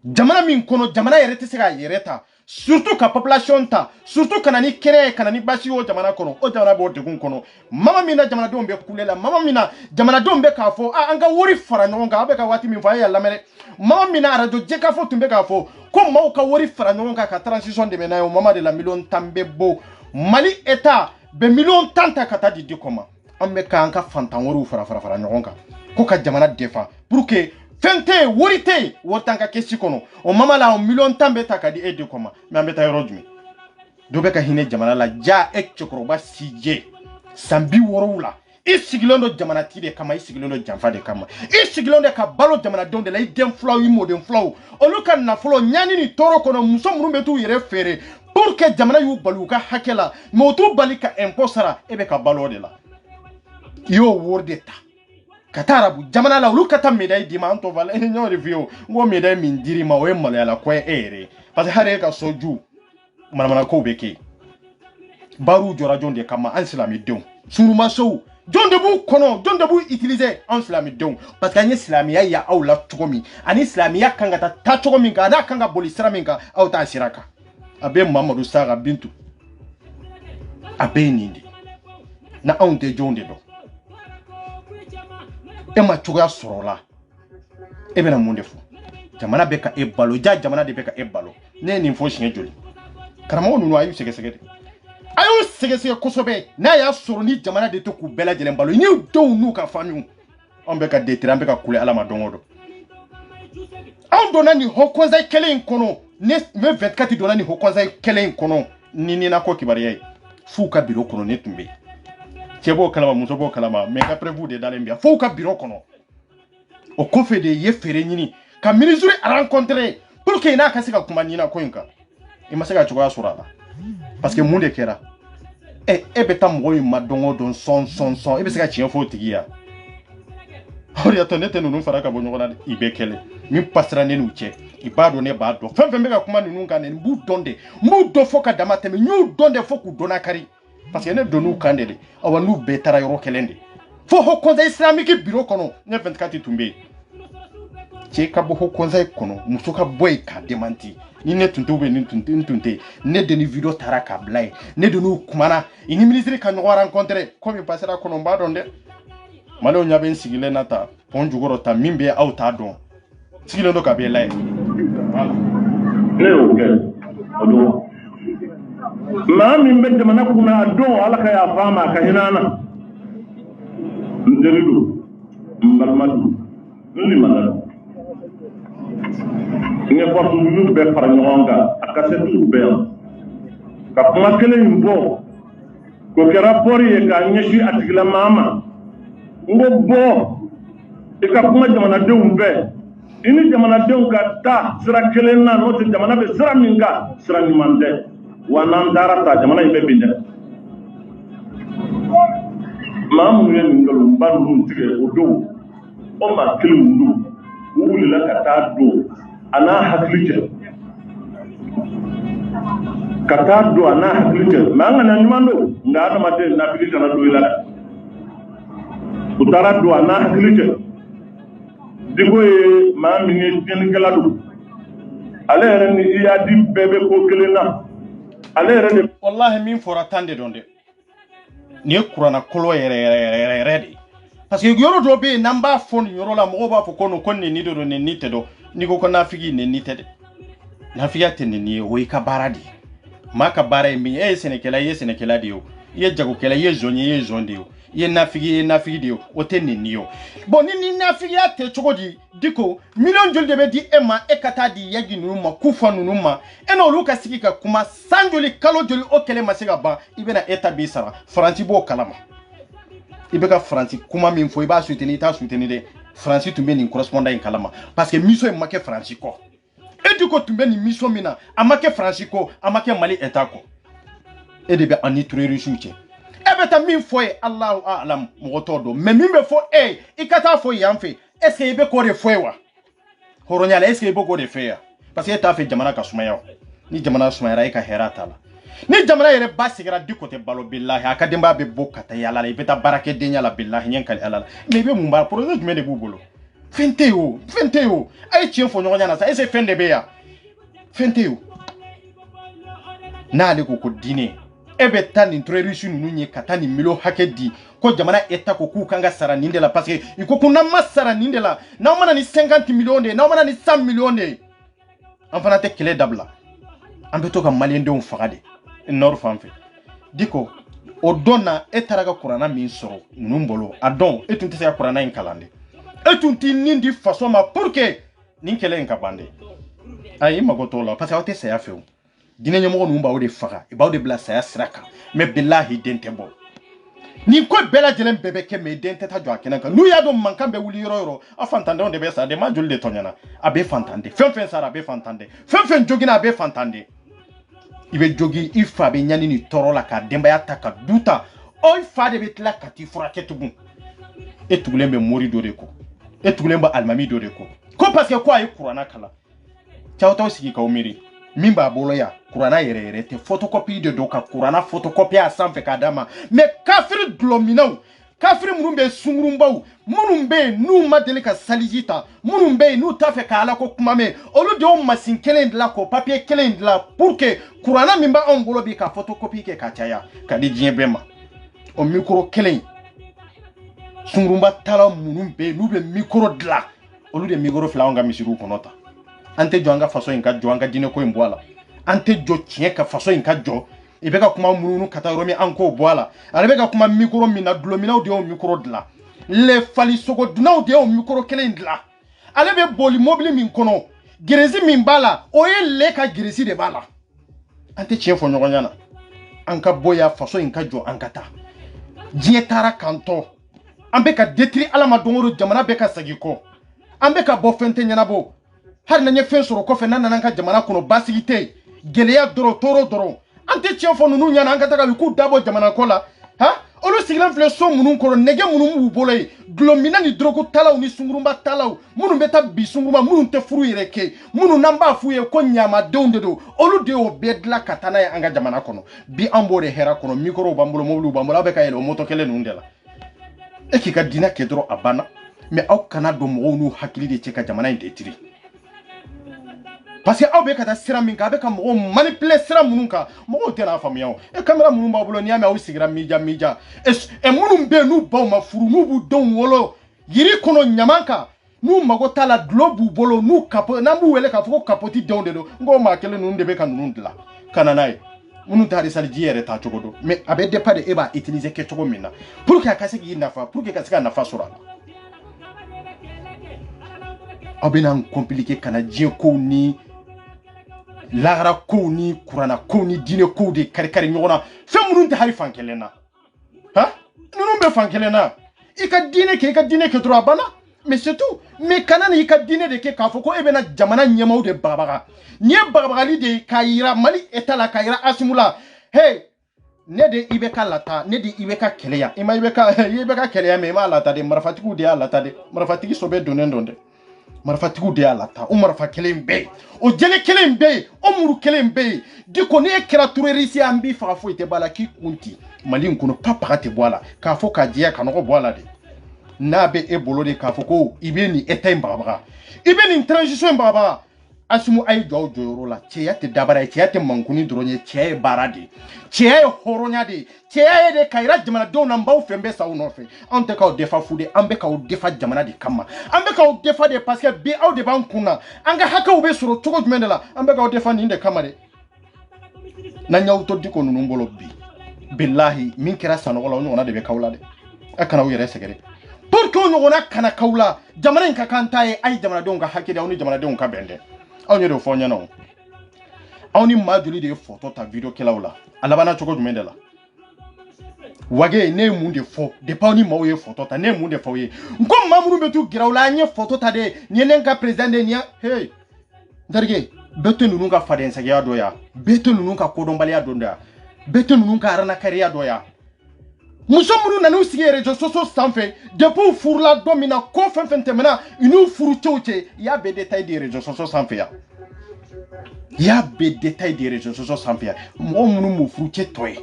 jamana min kono jamana yɛrɛ tɛ se ka yɛrɛ ta surtout ka population ta surtout kana ni kɛnɛ kana ni basi o jamana kono o jamana b'o degun kono mama min na jamanadenw bɛ kule la mama min na jamanadenw bɛ k'a fɔ an ka wari fara ɲɔgɔn kan a bɛ ka waati min fɔ a ye lamɛn dɛ mama min na radio jɛkafo tun bɛ k'a fɔ ko maaw ka wari fara ɲɔgɔn kan ka transition dɛmɛ n'a ye o mama de la million 10 bɛ bɔ Mali état bɛ million 10 ta ka taa di Diko ma an bɛ k'an ka fantan wariw fara ɲɔgɔn kan ko ka jamana defa pour que fente wari tɛ wari t'an ka kɛsi kɔnɔ o mama la o million 10 bɛ ta ka di Diko ma mais an bɛ taa yɔrɔ jumɛn dɔ bɛ ka hinɛ jamana la ja cɛkɔrɔba si je san 60 la i sigilen don jamanati de kama i sigilen don janfa de kama i sigilen don ka balo jamanadenw de la i den filaw i mɔden filaw olu ka nafolo ɲani ni tɔɔrɔ kɔnɔ muso minnu bɛ t'u yɛrɛ feere pour que jamana y'u bali u ka hakɛ la mais u t'u bali ka impôt sara e bɛ ka balo o de la i y'o wari de ta ka taa arabu jamana la olu ka taa médaille d'i ma an tɔ fala n y'o de f'i ye o n ko médaille min dir'i ma o ye maloyala ko ye e yɛrɛ parce que hali e ka soju manamanakow bɛ kɛ baruw jɔra jɔn de kama an silamɛdenw sunumasow jɔn de b'u kɔnɔ jɔn de b'u utiliser an silamɛdenw parce que an ye silamɛya ya aw la cogo min ani silamɛya kan ka taa cogo min kan n'a kan ka boli sira min kan aw t'a sira kan a bɛ Mamadu Saga Bintu a bɛ nin de na anw tɛ jɔn de dɔn e ma cogoya sɔrɔ la e bɛna mun de fɔ jamana bɛ ka e balo ja jamana de bɛ ka e balo ne ye nin fɔ siɲɛ joli karamɔgɔ ninnu a y'u sɛgɛsɛgɛ de a y'u sɛgɛsɛgɛ kosɛbɛ n'a y'a sɔrɔ ni jamana de tɛ k'u bɛɛ lajɛlen balo ni denw n'u ka famille an bɛ ka détruire an bɛ ka kule ala ma don o don anw donna nin haut conseil kelen in kɔnɔ ne 24 donna nin haut conseil kelen in kɔnɔ ni nakɔ kibaruya ye f'u ka bureau kɔnɔ ne tun bɛ cɛ b'o kalama muso b'o kalama mais ka prévu de dalen bɛ f'u ka bureau kɔnɔ o kɔfɛ de ye feere ɲini ka ministre rencontrer pour que n'a ka se ka kuma ɲina ko in kan i ma se ka cogoya sɔrɔ a la parce que mun de kɛra e bɛ taa mɔgɔ min ma don o don sɔn e bɛ se ka tiɲɛ fɔ o tigi ya o de y'a to ne tɛ ninnu fara ka bɔ ɲɔgɔn na i bɛ kɛlɛ min pasira ne n'u cɛ i b'a dɔn ne b'a dɔn fɛn fɛn bɛ ka kuma ninnu kan n b'u dɔn de n b'u dɔn fo ka dama tɛmɛ n y'u dɔn de fo k'u dɔnna kari parce que ne donn'u kan de awa n'u bɛɛ taara yɔrɔ kelen de fo haut conseil islamique bureau kɔnɔ ne 24 tun bɛ yen cɛ ka bɔ haut conseil kɔnɔ muso ka bɔ yen k'a démenti ni ne tun t'u bɛ ni tun tɛ ne de ni video taara k'a bila yen ne de n'u kumana i ni ministre ka ɲɔgɔn rencontrer komi pasera kɔnɔ n b'a dɔn dɛ Maliw ɲa bɛ n sigilen na ta pɔn jukɔrɔ ta min bɛ aw t'a dɔn sigilen don ka bɛ layɛ ne y'o kɛ o don maa min bɛ jamana kunna a don ala ka yafa a ma a ka hinɛ an na n teri don n balima don n limana don n ye forces bɛɛ fara ɲɔgɔn kan a kasɛtiw bɛɛ yan ka kuma kelen in bɔ k'o kɛra pɔri ye k'a ɲɛsin a tigilamaa ma n ko bɔ i ka kuma jamanadenw bɛɛ i ni jamanadenw ka taa sira kelen na n'o tɛ jamana bɛ sira min kan sira ɲuman tɛ wa n'an taara ta jamana in bɛ bin dɛ maa minnu ye nin nkalonba ninnu tigɛ o don o maa kelen ninnu u wulila ka taa don a n'a hakili cɛ ka taa don a n'a hakili cɛ mɛ an kana ɲuman don nka adamaden n'hakili kana don i la dɛ u taara don a n'a hakili cɛ Diko ye maa min ye tiɲɛnikɛla don ale yɛrɛ ni i y'a di bɛɛ bɛ ko kelen na ale yɛrɛ de wallahi min fɔra tan de dɔn dɛ nin ye kuranna kolo yɛrɛ de parce que yɔrɔ dɔ bɛ yen n'an b'a fɔ nin yɔrɔ la mɔgɔw b'a fɔ ko nin ni de don nin ni tɛ dɔn n'i ko nafigi nin ni tɛ dɛ nafigiya tɛ nin ye o y'i ka baara de ye maa ka baara ye min ye e ye sɛnɛkɛla ye sɛnɛkɛla de ye o i ye jagokɛla i ye zɔn ye i ye zɔn de ye o i ye nafigi de ye o tɛ nin ye o bon ni nafigiya tɛ cogo di Diko million joli de bɛ di e ma e ka taa di yaji ninnu ma kufa ninnu ma e n'olu ka sigi ka kuma san joli kalo joli o kɛlɛ ma se ka ban i bɛna e ta b'i sara Faransi b'o kalama i bɛ ka Faransi kuma min fɔ i b'a soutenir i t'a soutenir dɛ Faransi tun bɛ nin correspondant in kalama parce que mission in ma kɛ Faransi kɔ e Diko tun bɛ nin mission min na a ma kɛ Faransi kɔ a ma kɛ Mali état kɔ e de bɛ an ni terroriste cɛ e bɛ taa min fɔ ye Allahu a'lam mɔgɔ t'o dɔn mais min bɛ fɔ e i ka taa fɔ yan fɛ est ce que i bɛ k'o de fɔ ye wa hɔrɔnya la est ce que i bɛ k'o de fɛ yan parce que e t'a fɛ jamana ka sumaya o ni jamana sumayara e ka hɛrɛ t'a la ni jamana yɛrɛ ba sigira Diko tɛ balo billahi a ka denbaya bɛ bɔ ka taa yala la i bɛ taa baarakɛdenya la billahi ɲɛ kali ala la mais i bɛ mun baara projet jumɛn de b'u bolo Fenteo ay tien fo nyonya na sa ese fende be ya fenteo na ale ko dine ebe tan introduction nunu nye katani milo hakedi ko jamana eta ko ku kanga sara nindela parce que iko kuna masara nindela na mana ni 50 millions de na mana ni 100 millions de en fana te kele dabla an be to ka malien de on fagade nord fanfe diko o donna etaraga kurana min soro numbolo adon etun tese kurana in kalande etun ti nindi façon ma pour que nin kele en kabande ay magoto la parce que o te se afeu dina nyamo no mba o de faga e ba o de bla sa sraka me billahi dente bo ni ko bela jelen bebe ke me dente ta jo akena ka nu ya do mankan be wuli yoro afantande on de be sa de ma joli de tonyana abe fantande fen sara be fantande fen jogina abe fantande ibe jogi ifa be nyani ni toro la ka demba ya taka duta o ifa de betla kati furake tugun etugulembe mori do de ko etugulembe almami do de ko parce que quoi ay kurana kala chawta sigi ka umiri mimba bolo ya kurana yere te photocopie de doka kurana photocopie a sanfe kadama mais kafiri glominaw kafiri munumbe sungurumbaw munumbe nu madeli ka salijita munumbe nu tafe ka ala ko kumame olu de o masin kelen la ko papier kelen la pour que kurana mimba on bolo bi ka photocopie ke ka chaya ka di jiebema o micro kelen sungurumba tala munumbe nu be micro dla olu de micro fla nga misiru konota ante jo anga faso inka jo anga dine ko imboala ante jo chien ka faso inka jo ibeka kuma mununu kata romi anko boala alebeka kuma micro mina glomina de o micro dla le fali sogo duna de o micro kelen dla alebe boli mobile min kono gerezi min bala o le ka gerezi de bala ante chien fo nyogonyana anka boya faso inka jo ankata dietara kanto ambeka detri alama dongoro jamana beka sagiko ambeka bo fente nyanabo har na nyefen soro ko fe nan ka jamana kono basigite geleya doro toro doro ante tien fo nunu nyana anga taka ku dabo jamana kola ha olu siglan fle so munun koro nege munun mu bolay glomina ni drogo talaw ni sungurumba talaw munun beta bi sungurumba munun te furu yereke munun namba fuye ko nyama donde do olu de o bedla katana ya anga jamana kono bi ambore hera kono mikoro bambulo moblu bambulo be kayelo moto kele nundela eki ka dina kedro abana mais aw kana do mo nu hakili de cheka jamana inde tiri parce que aw be kata sira min ka be ka mo manipuler sira munun ka mo te na famuya e camera munun ba bulo ni ame aw sigira mija e munun be nu ba ma furu nu bu don wolo yiri kono nyamanka nu mago tala globu bolo nu kapo na mu wele ka foko kapoti donde do ngo ma kele nu ndebe kan nu ndla kana nay munun tari sal jiere ta chogodo mais abe de pas de eba utiliser ke chogo mina pour que akase gi nafa pour que kasika nafa sura abenan compliqué kana jie ko ni lagara ko ni kurana ko ni dine ko de karikari nyona fe munun ta hari fankelena ha nunu be fankelena ika dine ke droit bana mais c'est tout mais kanana ika dine de ke kafo ko ebena jamana nyamaw de babaga nye babagali de kayira mali etala kayira asimula hey ne de ibeka lata ne de ibeka keleya ima ibeka keleya me ma lata de marfatiku de lata de marfatiki sobe donendonde marfatiku de alata o marfa kelembe o jele kelembe o muru kelembe diko ne kera turerisi ambi fa fo ite bala ki kunti mali nkuno papa te boala ka fo ka dia ka no boala de na be e bolo de ka fo ko ibeni etem baba ibeni transition baba asumu ay jow joyoro la cheyate dabara cheyate mankuni dronye cheye barade cheye horonya de cheye de kaira jamana do na mbaw fembe sa unofe ante ka o defa fude ambe ka o defa jamana de kama ambe ka o defa de parce que bi aw de bankuna anga haka o be soro togo jumendela ambe ka o defa ni de kama de na nyaw to diko nunu mbolo bi billahi min kira sanogola onyo na de be kawla de akana o yere segere pour que onyo na kana kawla jamana nka kantaye ay jamana de onga hakide oni jamana de onka bende on yero fo nyano oni maduli de photo ta video kelawla alabana choko jumendela wage ne munde fo de pa oni mawo ye photo ta ne munde fo ye ngom mamunu betu girawla nye photo ta de nyenenka president de nya hey darge beto nunu ka fadensa ya doya beto nunu ka kodombali ya donda beto nunu ka arana kariya doya muso munu nanu sigere jo soso sanfe depuis furla domina ko fentemena inu furu chouche ya be détail de réseaux sociaux sanfe ya be détail de réseaux sociaux sanfe mo munu mu furu che toy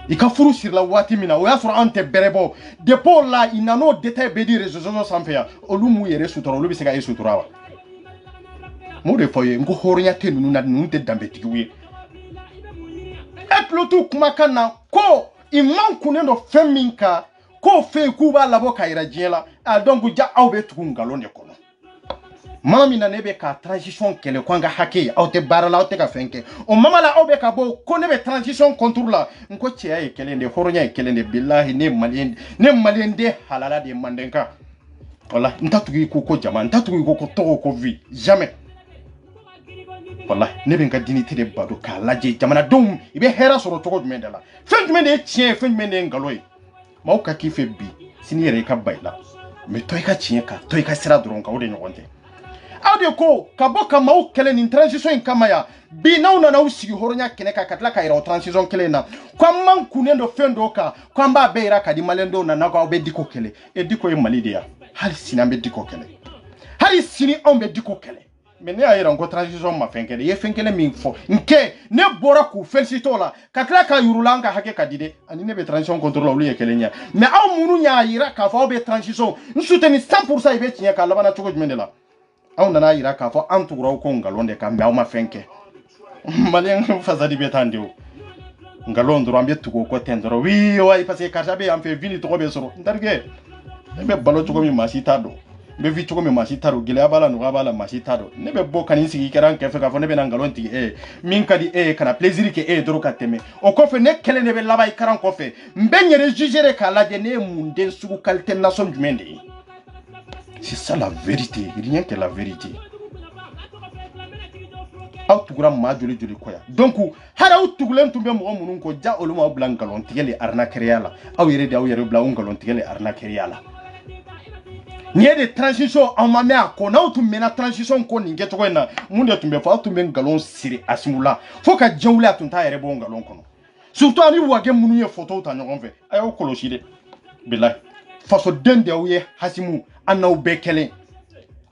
i ka furu sirila waati min na o y'a sɔrɔ an tɛ bɛrɛ bɔ depuis la i nan'o détail bɛɛ di réseaux sociaux sanfɛ yan olu m'u yɛrɛ sutura olu bɛ se ka e sutura wa m'o de fɔ ye n ko hɔrɔnya tɛ ninnu na ninnu tɛ danbetigiw ye e tulo t'u kumakan na ko i man kunnen dɔ fɛn min kan k'o fɛ yen k'u b'a labɔ ka yira diɲɛ la a donc ja aw bɛ tugu nkalon de kɔnɔ maa min na ne bɛ ka transition kɛlɛ ko an ka hakɛ ye aw tɛ baara la aw tɛ ka fɛn kɛ o mama la aw bɛ ka bɔ ko ne bɛ transition contre la n ko cɛya ye kelen de hɔrɔnya ye kelen de bilahi ne maliyɛn de halala de mandenka wala n ta tugu i ko ko jama n ta tugu i ko ko tɔgɔ ko vie jamais wala ne bɛ n ka dignité de bado k'a lajɛ jamanadenw i bɛ hɛrɛ sɔrɔ cogo jumɛn de la fɛn jumɛn de ye tiɲɛ ye fɛn jumɛn de ye nkalon ye maaw ka k'i fɛ bi sini yɛrɛ i ka ba i la mais to i ka tiɲɛ kan to i ka sira dɔrɔn kan o de ɲɔgɔn tɛ aw de ko ka bɔ ka maaw kɛlɛ nin transition in kama ya bi n'aw nana aw sigi hɔrɔnya kɛnɛ kan ka tila ka yira o transition kelen na ko an man kunnen dɔ fɛn dɔ kan ko an b'a bɛɛ yira ka di maliyɛndenw na n'aw ko aw bɛ diko kɛlɛ diko ye Mali de ya hali sini an bɛ diko kɛlɛ hali sini anw bɛ diko kɛlɛ mais ne y'a yira n ko transition ma fɛn kɛlɛ i ye fɛn kelen min fɔ n kɛ ne bɔra k'u féliciter o la ka tila ka yurula an ka hakɛ ka di dɛ ani ne bɛ transition contre la olu ye kelen ye mais aw minnu y'a yira k'a fɔ aw bɛ transition n soutenir 100% i bɛ tiɲɛ k'a laban cogo jumɛn de la aw nana yira k'a fɔ an tugura aw ko nkalon de kan mais aw ma fɛn kɛ maliyɛn fasadi bɛ tan de o nkalon dɔrɔn an bɛ tugu o kɔ ten dɔrɔn oui ouais parce que karisa bɛ yan fɛ vie ni tɔgɔ bɛ sɔrɔ n terikɛ ne bɛ balo cogo min maa si t'a dɔn n bɛ vie cogo min maa si t'a dɔn gɛlɛya b'a la nɔgɔya b'a la maa si t'a dɔn ne bɛ bɔ ka nin sigi kɛra an kɛrɛfɛ k'a fɔ ne bɛ na nkalon tigɛ e ye min ka di e ye ka na plaisir kɛ e ye dɔrɔn ka tɛmɛ o kɔfɛ ne kelen de bɛ laban i karan kɔfɛ n bɛ n yɛrɛ juger de k'a lajɛ ne ye mun den sugu qualité nation jumɛn de ye c'est ça la vérité rien que la vérité aw tugura maa joli joli kɔ yan donc hali aw tugulen tun bɛ mɔgɔ minnu kɔ ja olu m'aw bila nkalon tigɛ le arnaqueria la aw yɛrɛ de aw yɛrɛ bila aw nkalon tigɛ le arnaqueria la nin ye de transition aw ma mɛn a kɔ n'aw tun mɛnna transition ko nin kɛcogo in na mun de tun bɛ fɔ aw tun bɛ nkalon siri Asimu la fo ka diɲɛ wuli a tun t'a yɛrɛ bɔ nkalon kɔnɔ surtout ani wagɛ minnu ye photo ta ɲɔgɔn fɛ a y'aw kɔlɔsi dɛ bilahi fasoden de aw ye Asimu an n'aw bɛɛ kelen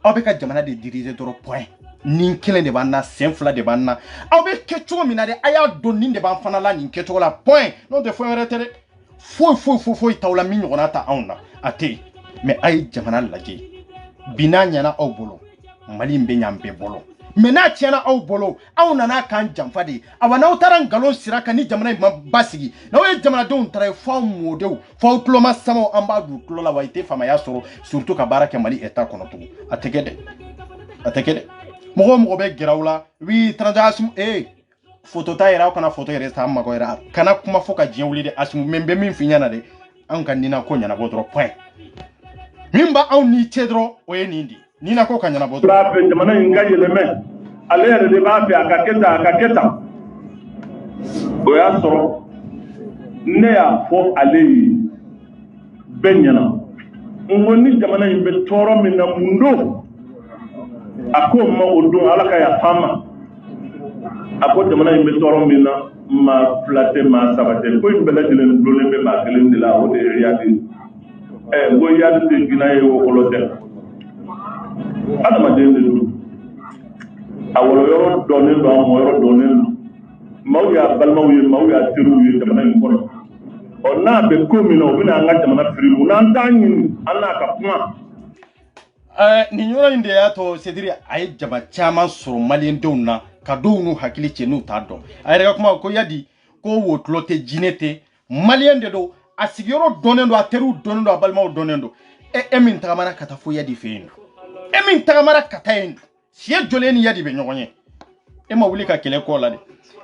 aw bɛ ka jamana de diriger dɔrɔn point nin kelen de b'an na sen fila de b'an na aw bɛ kɛ cogo min na dɛ a y'a dɔn nin de b'an fana la nin kɛcogo la point n'o tɛ fɛn wɛrɛ tɛ dɛ foyi t'aw la min ɲɔgɔnna ta anw na a tɛ yen mais a ye jamana lajɛ bi n'a ɲɛna aw bolo Mali in bɛ ɲan bɛɛ bolo mais n'a tiɲɛna aw bolo aw nana k'an janfa de awa n'aw taara nkalon sira kan ni jamana in ma basigi n'aw ye jamanadenw taara ye f'aw mɔdenw f'aw tuloma samaw an b'a don tulo la wa i tɛ faamaya sɔrɔ surtout ka baara kɛ Mali état kɔnɔ tugun a tɛ kɛ dɛ a tɛ kɛ dɛ mɔgɔ bɛ gɛrɛ aw la oui transition photo ta yɛrɛ aw kana photo yɛrɛ ta mago yɛrɛ kana kuma fɔ ka diɲɛ wuli de Asimu mais n bɛ min f'i ɲɛna dɛ an ka nina ko ɲɛnabɔ dɔrɔn point min b'a aw ni cɛ dɔrɔn o ye nin de nina ko ka ɲɛnabɔ dɔrɔn b'a fɛ jamana in ka yɛlɛmɛ ale yɛrɛ de b'a fɛ a ka kɛ tan a ka kɛ tan o y'a sɔrɔ ne y'a fɔ ale ye bɛɛ ɲɛna n ko ni jamana in bɛ tɔɔrɔ min na mun don a ko ma o don ala ka yafa ma a ko jamana in bɛ tɔɔrɔ min na maa fila tɛ maa saba tɛ ko in bɛɛ lajɛlen dulonlen bɛ maa kelen de la o de ye yadi n ko yadi tɛ gina ye o kɔlɔ tɛ adamaden de don a wɔlɔ yɔrɔ dɔnnen don a mɔ yɔrɔ dɔnnen don maaw y'a balimaw ye maaw y'a teriw ye jamana in kɔnɔ ɔ n'a bɛ ko min na o bɛna an ka jamana firi mun n'an t'a ɲini an n'a ka kuma. nin yɔrɔ in de y'a to Sediri a ye jama caman sɔrɔ maliyɛndenw na ka dɔw n'u hakili cɛ n'u t'a dɔn a yɛrɛ ka kuma ko yadi ko wotulɔ tɛ jinɛ tɛ maliyɛn de don a sigiyɔrɔ dɔnnen don a teriw dɔnnen don a balimaw dɔnnen don e min tagamana ka taa fo yadi fɛ yen e min tagamana ka taa yen siɲɛ jɔlen ni yadi bɛ ɲɔgɔn ye e ma wuli ka kɛlɛ kɔ la dɛ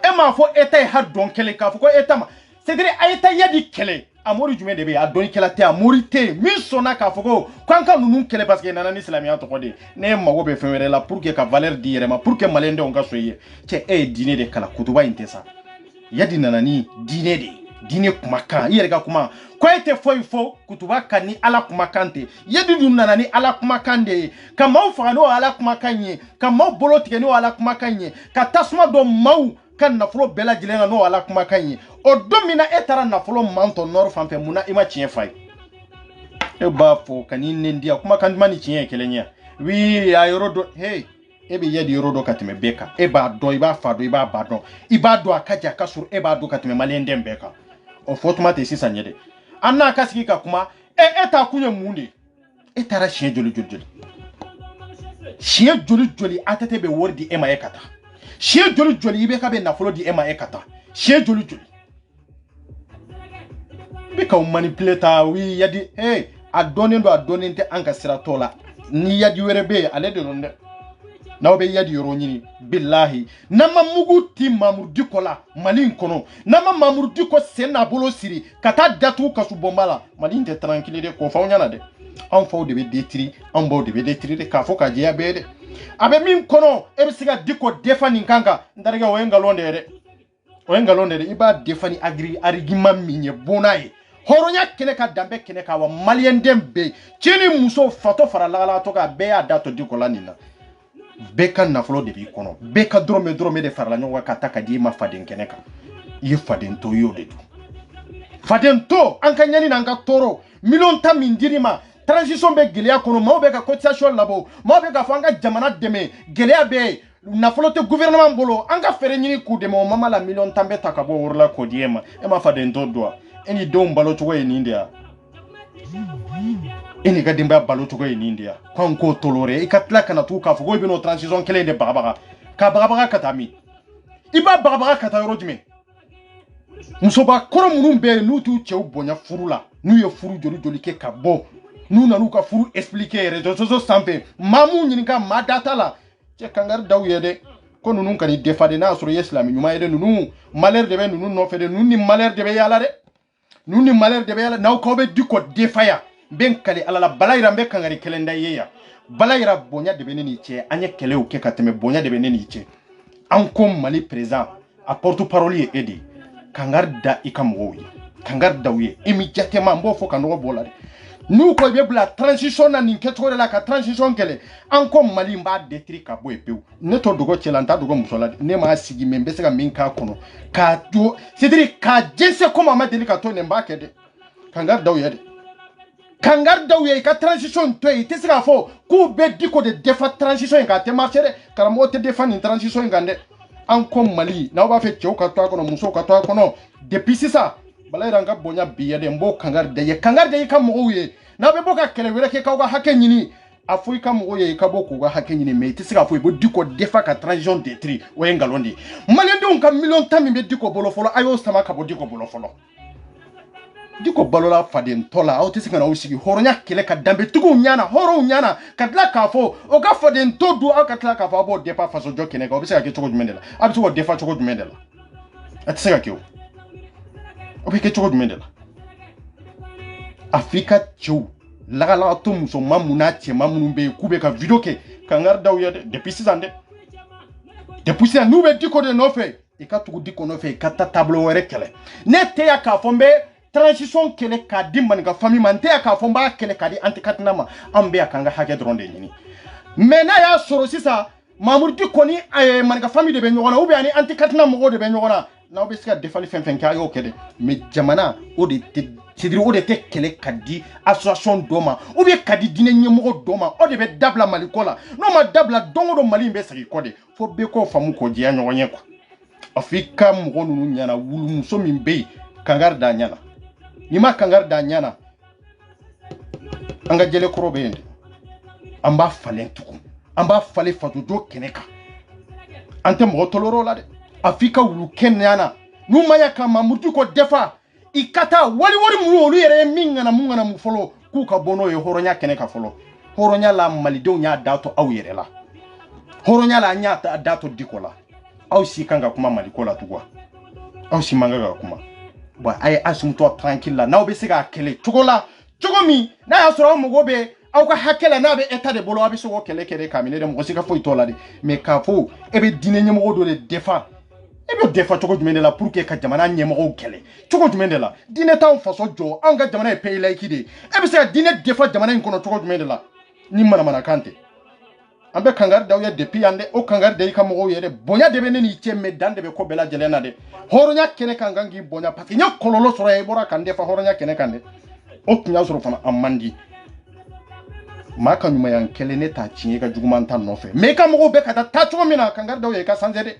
e m'a fɔ eta ye ha dɔn kɛlɛ k'a fɔ ko eta ma Sediri a ye taa yadi kɛlɛ a mori jumɛn de bɛ yen a dɔnnikɛla tɛ a mori tɛ yen min sɔnna k'a fɔ ko k'an ka ninnu kɛlɛ parce que nana ni silamɛya tɔgɔ de ye ne mago bɛ fɛn wɛrɛ la pour que ka valeur di yɛrɛ ma pour que maliyɛndenw ka sɔn i ye cɛ e ye diinɛ de kalan kutuba in tɛ sa yadi nana ni diinɛ de ye diinɛ kumakan i yɛrɛ ka kuma ko e tɛ foyi fɔ kutuba kan ni ala kumakan tɛ yadi dun nana ni ala kumakan de ye ka maaw faga n'o ala kumakan ye ka maaw bolo tigɛ n'o ala kumakan ye ka tasuma dɔ maaw ka nafolo bɛɛ lajɛlen kan n'o ala kumakan ye o don min na e taara nafolo mantɔ nɔrɔ fan fɛ mun na i ma tiɲɛ fa ye e b'a fɔ ka n'i nen di a kumakan duman ni tiɲɛ ye kelen ye oui a yɔrɔ dɔ hey e bɛ yadi yɔrɔ dɔ ka tɛmɛ bɛɛ kan e b'a dɔn i b'a fa dɔn i b'a ba dɔn i b'a dɔn a ka jan a ka surun e b'a dɔn ka tɛmɛ maliyɛnden bɛɛ kan o fotuma te sisan ɲɛ dɛ an n'a ka sigi ka kuma e t'a kun ye mun de e taara siɲɛ joli siɲɛ joli ATT bɛ wari di e ma e ka taa siɲɛ joli IBK bɛ nafolo di e ma e ka taa siɲɛ joli bɛ ka manipuler ta wi yadi a dɔnnen don a dɔnnen tɛ an ka sira tɔ la ni yadi wɛrɛ bɛ yen ale de don dɛ n'aw bɛ yadi yɔrɔ ɲini bilahi n'an ma mugu ti Mamour Dicko la Mali in kɔnɔ n'an ma Mamour Dicko sen n'a bolo siri ka taa datugu kaso bɔnba la Mali in tɛ tranquille de k'o fɔ aw ɲɛna dɛ anw faw de bɛ détruire anw baw de bɛ détruire de k'a fɔ ka jɛya bɛɛ dɛ a bɛ min kɔnɔ e bɛ se ka Dicko defa nin kan kan n tarikɛ o ye nkalon de ye dɛ o ye nkalon de ye dɛ i b'a defa ni argument min ye bona ye hɔrɔnya kɛnɛ ka danbe kɛnɛ ka wa maliyɛn den bɛɛ cɛ ni muso fatɔ fara lagalatɔ kan bɛɛ y'a da to Dicko la nin na bɛɛ ka nafolo de b'i kɔnɔ bɛɛ ka dɔrɔmɛ de farala ɲɔgɔn kan ka taa ka di i ma faden kɛnɛ kan i ye faden to y'o de don faden to an ka ɲani n'an ka tɔɔrɔ miliyɔn ta min dir'i ma transition bɛ gɛlɛya kɔnɔ maaw bɛ ka cotisation labɔ maaw bɛ ka fɔ an ka jamana dɛmɛ gɛlɛya bɛ yen nafolo tɛ gouvernement bolo an ka fɛɛrɛ ɲini k'u dɛmɛ o mama la miliyɔn tan bɛ ta ka bɔ woro la k'o di e ma e ma faden to don wa e ni denw balo cogo ye nin de ya e ni ka denbaya balo cogo ye nin de ya k'an k'o tolore i ka tila kana tugu k'a fɔ ko i bɛn'o transition kelen de bagabaga k'a bagabaga ka taa min i b'a bagabaga ka taa yɔrɔ jumɛn musoba kɔrɔ minnu bɛ yen n'u t'u cɛw bonya furu la n'u ye furu joli kɛ ka bɔ n'u nan'u ka furu expliquer réseaux sociaux sanfɛ maa m'u ɲininka maa da t'a la cɛ kangari daw ye dɛ ko ninnu ka n'i defa de n'a sɔrɔ i ye silamɛ ɲuman ye dɛ ninnu malheur de bɛ ninnu nɔfɛ de ninnu ni malheur de bɛ yaala dɛ ninnu ni malheur de bɛ yaala n'aw k'aw bɛ Dicko defa yan n bɛ n kale ala la bala yira n bɛ kangari kelen da i ye yan bala yira bonya de bɛ ne n'i cɛ an ye kɛlɛw kɛ ka tɛmɛ bonya de bɛ ne n'i cɛ an ko Mali président a porte parole ye e de ye kangari da i ka mɔgɔw ye kangari da u ye immédiatement n b'o fɔ ka nɔgɔ bɔ la dɛ n'u ko i bɛ bila transition na nin kɛcogo de la ka transition kɛlɛ an ko Mali n b'a détruire ka bɔ yen pewu ne t'o dogo cɛ la n t'a dogo muso la ne m'a sigi mais n bɛ se ka min k'a kɔnɔ k'a to c'est-à-dire k'a jɛnsɛn comme a ma deli ka to nin n b'a kɛ dɛ kangari da u ye dɛ kangari da u ye i ka transition to yen i tɛ se k'a fɔ k'u bɛ Dicko de defa transition in kan a tɛ marcher dɛ karamɔgɔ tɛ defa nin transition in kan dɛ an ko Mali n'aw b'a fɛ cɛw ka to a kɔnɔ musow ka to a kɔnɔ depuis sisan bala yira an ka bonya bi ye dɛ n b'o kangari da i ka mɔgɔw ye n'a bɛ bɔ ka kɛlɛ wɛrɛ kɛ k'aw ka hakɛ ɲini a fɔ i ka mɔgɔw ye i ka bɔ k'u ka hakɛ ɲini mais i tɛ se k'a fɔ i bɛ Dicko defa ka transition détruire o ye nkalon de ye maliyɛndenw ka miliyɔn tan min bɛ Dicko bolo fɔlɔ a y'o sama ka bɔ Dicko bolo fɔlɔ Dicko balola faden tɔ la aw tɛ se ka n'aw sigi hɔrɔnya kɛlɛ ka danbetigiw ɲana hɔrɔnw ɲana ka tila k'a fɔ o ka faden tɔ don aw ka tila k'a fɔ aw b'o defa faso jɔ kɛnɛ kan o bɛ se ka kɛ cogo jumɛn de la a bɛ se k'o defa cogo jumɛn de la a tɛ se ka kɛ o bɛ kɛ cogo jumɛn de la a f'i ka cɛw lagalagatɔ musoman mun n'a cɛman minnu bɛ yen k'u bɛ ka video kɛ kangari da u ye dɛ depuis sisan dɛ depuis sisan n'u bɛ Dicko de nɔfɛ i ka tugu Dicko nɔfɛ i ka taa taabolo wɛrɛ kɛlɛ ne tɛ yan k'a fɔ n bɛ transition kɛlɛ k'a di maninka famille ma n tɛ yan k'a fɔ n b'a kɛlɛ k'a di anti-catinat ma an bɛ yan k'an ka hakɛ dɔrɔn de ɲini mais n'a y'a sɔrɔ sisan Mamour Dicko ni maninka famille de bɛ ɲɔgɔn na ou bien ani anti-catinat mɔgɔw de bɛ ɲɔgɔn na n'aw bɛ se ka defali fɛn fɛn kɛ a y'o kɛ dɛ mais jamana o de tɛ c'est-à-dire o de tɛ kɛlɛ ka di association dɔ ma ou bien ka di diinɛ ɲɛmɔgɔ dɔ ma o de bɛ dabila Mali ko la n'o ma dabila don o don Mali in bɛ segin kɔ de fo bɛɛ k'o faamu k'o jɛya ɲɔgɔn ye quoi a fɔ i ka mɔgɔ ninnu ɲɛna wulumuso min bɛ yen kangari da a ɲɛna n'i ma kangari da a ɲɛna an ka jɛlɛkɔrɔ bɛ yen dɛ an b'a falen tugun an b'a falen fatujɔ kɛnɛ kan an tɛ mɔgɔ tɔlɔrɔ la dɛ a f'i ka wulu kɛnɛya n'u ma ya ka Mamour Dicko defa i ka taa wali minnu olu yɛrɛ ye min ŋana mun fɔlɔ k'u ka bɔ n'o ye hɔrɔnya kɛnɛ kan fɔlɔ hɔrɔnya la malidenw y'a da to aw yɛrɛ la hɔrɔnya la an y'a da to Dicko la aw si kan ka kuma Maliko la tugun aw si man kan ka kuma bon a ye asumutɔ tranquille la n'aw bɛ se k'a kɛlɛ cogo min n'a y'a sɔrɔ aw mago bɛ aw ka hakɛ la n'a bɛ état de bolo aw bɛ se k'o kɛlɛ kɛ de k'a minɛ dɛ mɔgɔ si ka foyi t'o la de mais k'a fɔ e bɛ diinɛ ɲɛmɔgɔ dɔ de defa e bɛ defa cogo jumɛn de la pour que ka jamana ɲɛmɔgɔw kɛlɛ cogo jumɛn de la diinɛ t'anw faso jɔ anw ka jamana ye pays laïque de ye e bɛ se ka diinɛ defa jamana in kɔnɔ cogo jumɛn de la ni manamanakan tɛ an bɛ kangari da aw ye depuis yan dɛ o kangari da i ka mɔgɔw ye dɛ bonya de bɛ ne n'i cɛ mais dan de bɛ ko bɛɛ lajɛlen na dɛ hɔrɔnya kɛnɛ kan k'i bonya parce que n ye kɔlɔlɔ sɔrɔ yan i bɔra kan defa hɔrɔnya kɛnɛ kan dɛ o tun y'a sɔrɔ fana a man di maa ka ɲuman kɛlɛ ne t'a tiɲɛ i ka juguman ta nɔfɛ mais i ka mɔgɔw bɛ ka taa cogo min na kangari da aw ye i ka sansɛ dɛ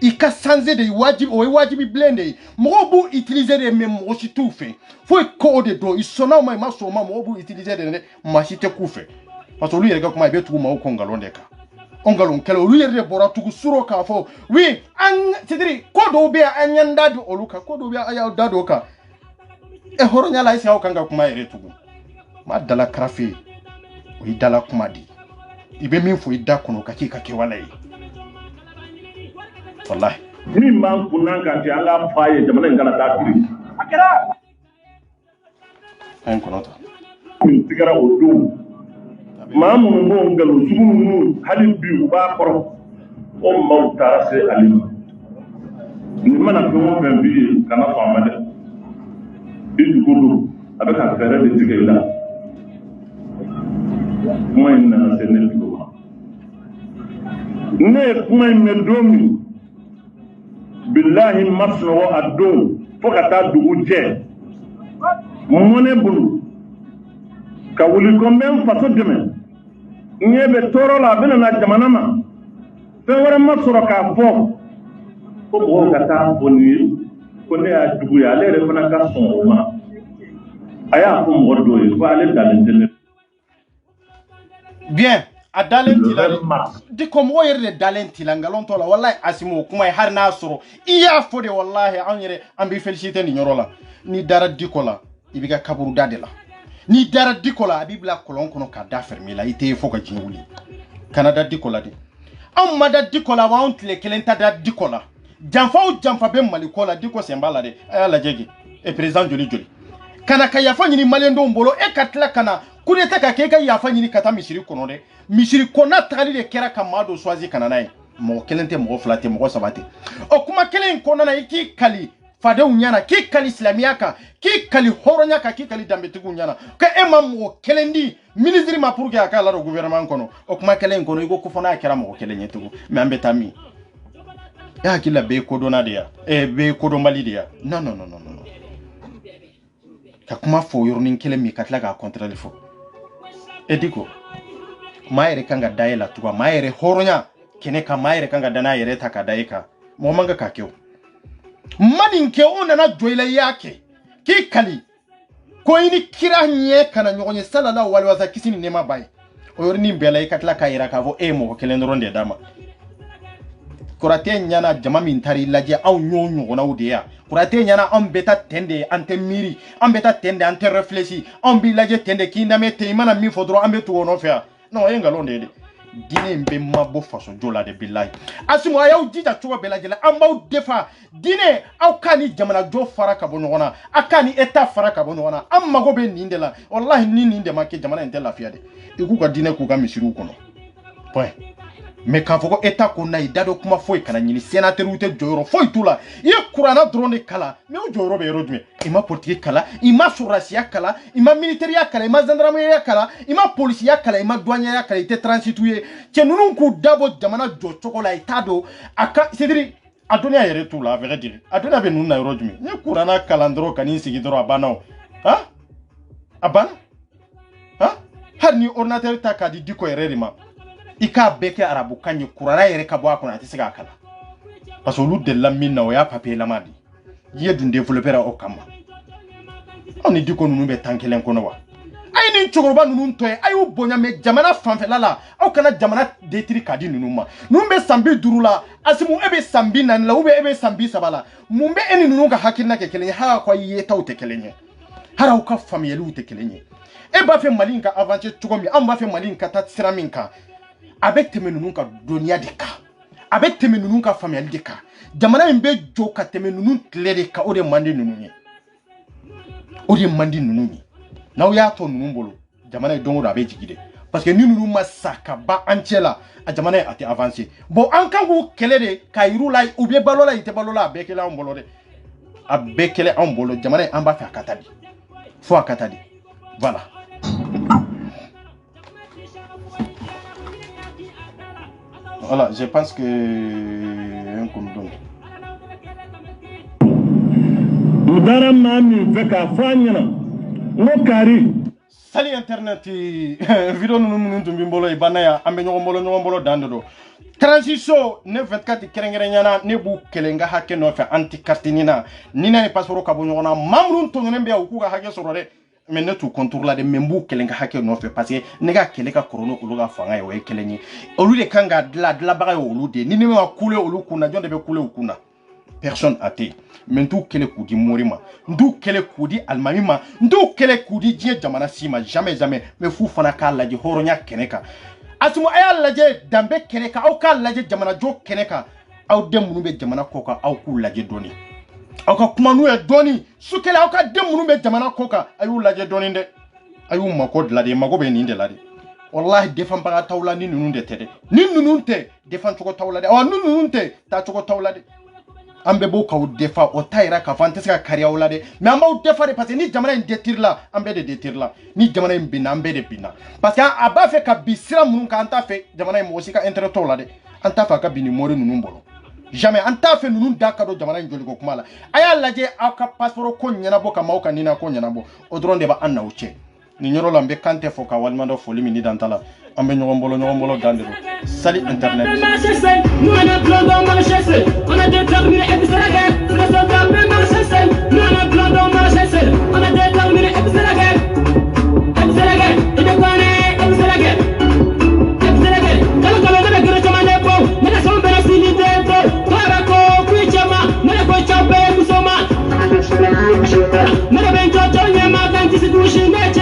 i ka sanze de wajibi o wajibi blende mo bu utiliser de même mo si tout fait faut ko de do i sona ma ma so ma mo bu utiliser de ma si te ku fait parce que lui rega kuma be tu ma ko ngalonde ka ongalon kele lui de bora tu suro ka fo oui an c'est-à-dire ko do be anyanda do oluka ko do be aya dado ka e horonya la isi kanga kuma ere tugu ma dala krafi o idala kuma di ibe min fo idda kono ka ki ka ke walai wallahi ni man kunan ka ti ala faye jamana ngala ta kiri akira en kono ta tigara odu mamu ngo ngalo sugu hali bi ba koro o mawta se ali ni mana ko ben bi kana famade idu godo abeka fere de tigela mo ina se ne tuwa ne kuma medomi billahi masna wa addu fokata dugu je mone bulu ka wuli ko men faso deme ñebe toro la bena na jamana ma fe wara masoro ka fo ko bo kata boni ko ne a dugu ya le fana ka son ma aya ko mo do ko ale dalentene bien a dalenti la di ko mo yere dalenti la ngalon to la wallahi asimo kuma har na soro iya fo de wallahi an yere an bi féliciter ni nyoro la ni dara diko la ibiga kaburu dade la ni dara dikola abibla kolon kono ka da fermi la ite fo ka jinwuli canada dikola de am mada dikola wa on tle kelenta da dikola jamfa be malikola diko sembala de aya la jegi e president joli kana ka yafa nyini malendo mbolo e katla kana kudeta ka ke ka yafa nyini kata misiri kono de misiri kona tali de kera ka mado swazi kana nai mo kelente mo flate mo sabate o kuma kelen kona na iki kali fade unyana ki kali islamiyaka ki kali horonyaka ki kali dambetigu unyana ka mo kelendi ministry ma pour que akala ro gouvernement kono o kuma kelen kono igo kufona akira mo kelenye tugu me ambeta mi ya kila be kodona dia be kodo mali dia non ka kuma fo yornin kelen mi katla ga contrôle fo ediko maire kanga daela tuwa maire horonya kene ka maire kanga dana yere takadaika mo manga ka keo manin ke ona na joila yake ki kali ko ini kira nye kana nyonye sallallahu alaihi wasallam kisini nema bai o yorni bela ikatla kaira ka vo mo kelen ronde dama kurate nyana jama min tari laje aw nyonyo na udiya kurate nyana am beta tende ante miri am beta tende ante réfléchi am bi laje tende kinda me te mana mi fodro am betu wono fa no yenga londe de dine mbe mabo faso jola de billahi asimo ayaw jija tuwa belajela ambaw defa dine aw kani jamana jo faraka bonona akani eta faraka bonona amma go be nindela wallahi ninde make jamana ndela fiade iku ka dine ku ka misiru kono point me ka foko eta ko na idado kuma foi kana nyini sénateur ute joro foi tula ye kurana drone kala me o joro be rodme ima politique kala ima surasiya kala ima militaire ya kala ima gendarmerie ya kala ima police ya kala ima douanier ya kala ite transituye ke nunun ku dabo jamana jo chokola itado aka c'est-à-dire adonia yere tula vrai dire adonia be nunna rodme ye kurana kala ndro kani sigidoro abanao ha abana ha har ni ordinateur ta ka di diko ererima ika beke arabu kanyi kurana yere ka bo akona tisiga kala parce que lu de la minna o ya papier la madi ye dun développer o kama oni diko nunu be tankelen kono wa ay ni chogorba nunu toy ayu bonya me jamana fanfela la o kana jamana detri kadi nunu ma numbe sambi durula asimu ebe sambi nan la ube ebe sambi sabala mumbe eni nunu ga hakina ke kelenye ha ko ye tawte kelenye hara o ka famiyelu te kelenye e ba fe malinka avancer chogomi am ba fe malinka tat siraminka avec temenunun ka dunia de ka avec temenunun ka famille de ka jamana mbe jo ka temenunun tle de ka o de mandi nunun ni naw ya to nunun bolo jamana dongo da be jigide parce que ni nunun masaka ba anchela a jamana ati avancer bon an kan go kele de kairu la ou bien balola ite balola be kele on bolo de a be kele on bolo jamana an ba fa akatadi fo akatadi voilà. Voilà, je pense que un condom. Udara mami feka fanyana. No kari. Salut internet vidéo nous tumbi mbolo ibana ya ambe nyoko mbolo dando do. transition ne 24 kerengerenya ne bu kelenga hake no fe anti cartinina nina e passeport ka bonyona mamrun to ne be ku ga hake soro de mais ne tu contour la de membu kelenga hake no fe parce que ne ga keleka korono ulu ga fanga e we kelenyi olu de kanga la baga olu de ni ne ma kule olu kuna jonde be kule ukuna personne athée mais ndu kele kudi morima ndu kele kudi almamima ndu kele kudi die jamana sima jamais mais fu fana ka laji horonya keneka asumu aya laje dambe keneka au ka laje jamana jo keneka au dem munu be jamana koka au ku laje doni au ka kuma nu e doni sukele au ka dem munu be jamana koka ayu laje doni de ayu makod lade magobe ni de lade wallahi defan baga tawla ni nunu de tede ni nunu te defan choko tawla de awa nunu te ta choko tawla de ambe bo ka defa o tayra ka fantasia kariya wala de mais amba o defa de parce que ni jamana en detir la ambe de detir la ni jamana en bina ambe de bina parce que aba fe ka bisira mun ka anta fe jamana en mosi ka intérêt to la de anta fa ka bini mori nunu mbolo jamais anta fe nunu daka do jamana en joli ko kuma la aya laje aka passeport ko nyana bo ka mauka nina ko nyana bo o dron de ba anna o che ni nyoro lambe kante fo ka walma do foli mini dantala ambe nyogombolo dandero sali internet nous on a plein dans marché seul on a déterminé et puis c'est la guerre c'est le soldat de marché seul nous on a plein dans marché seul on a déterminé et puis c'est la guerre et de connaît et puis c'est la guerre kalau de gere chama ne po ne so be sili de to para ko ku chama ne ko chabe musoma ne be chocho nyama kan ti si dushi ne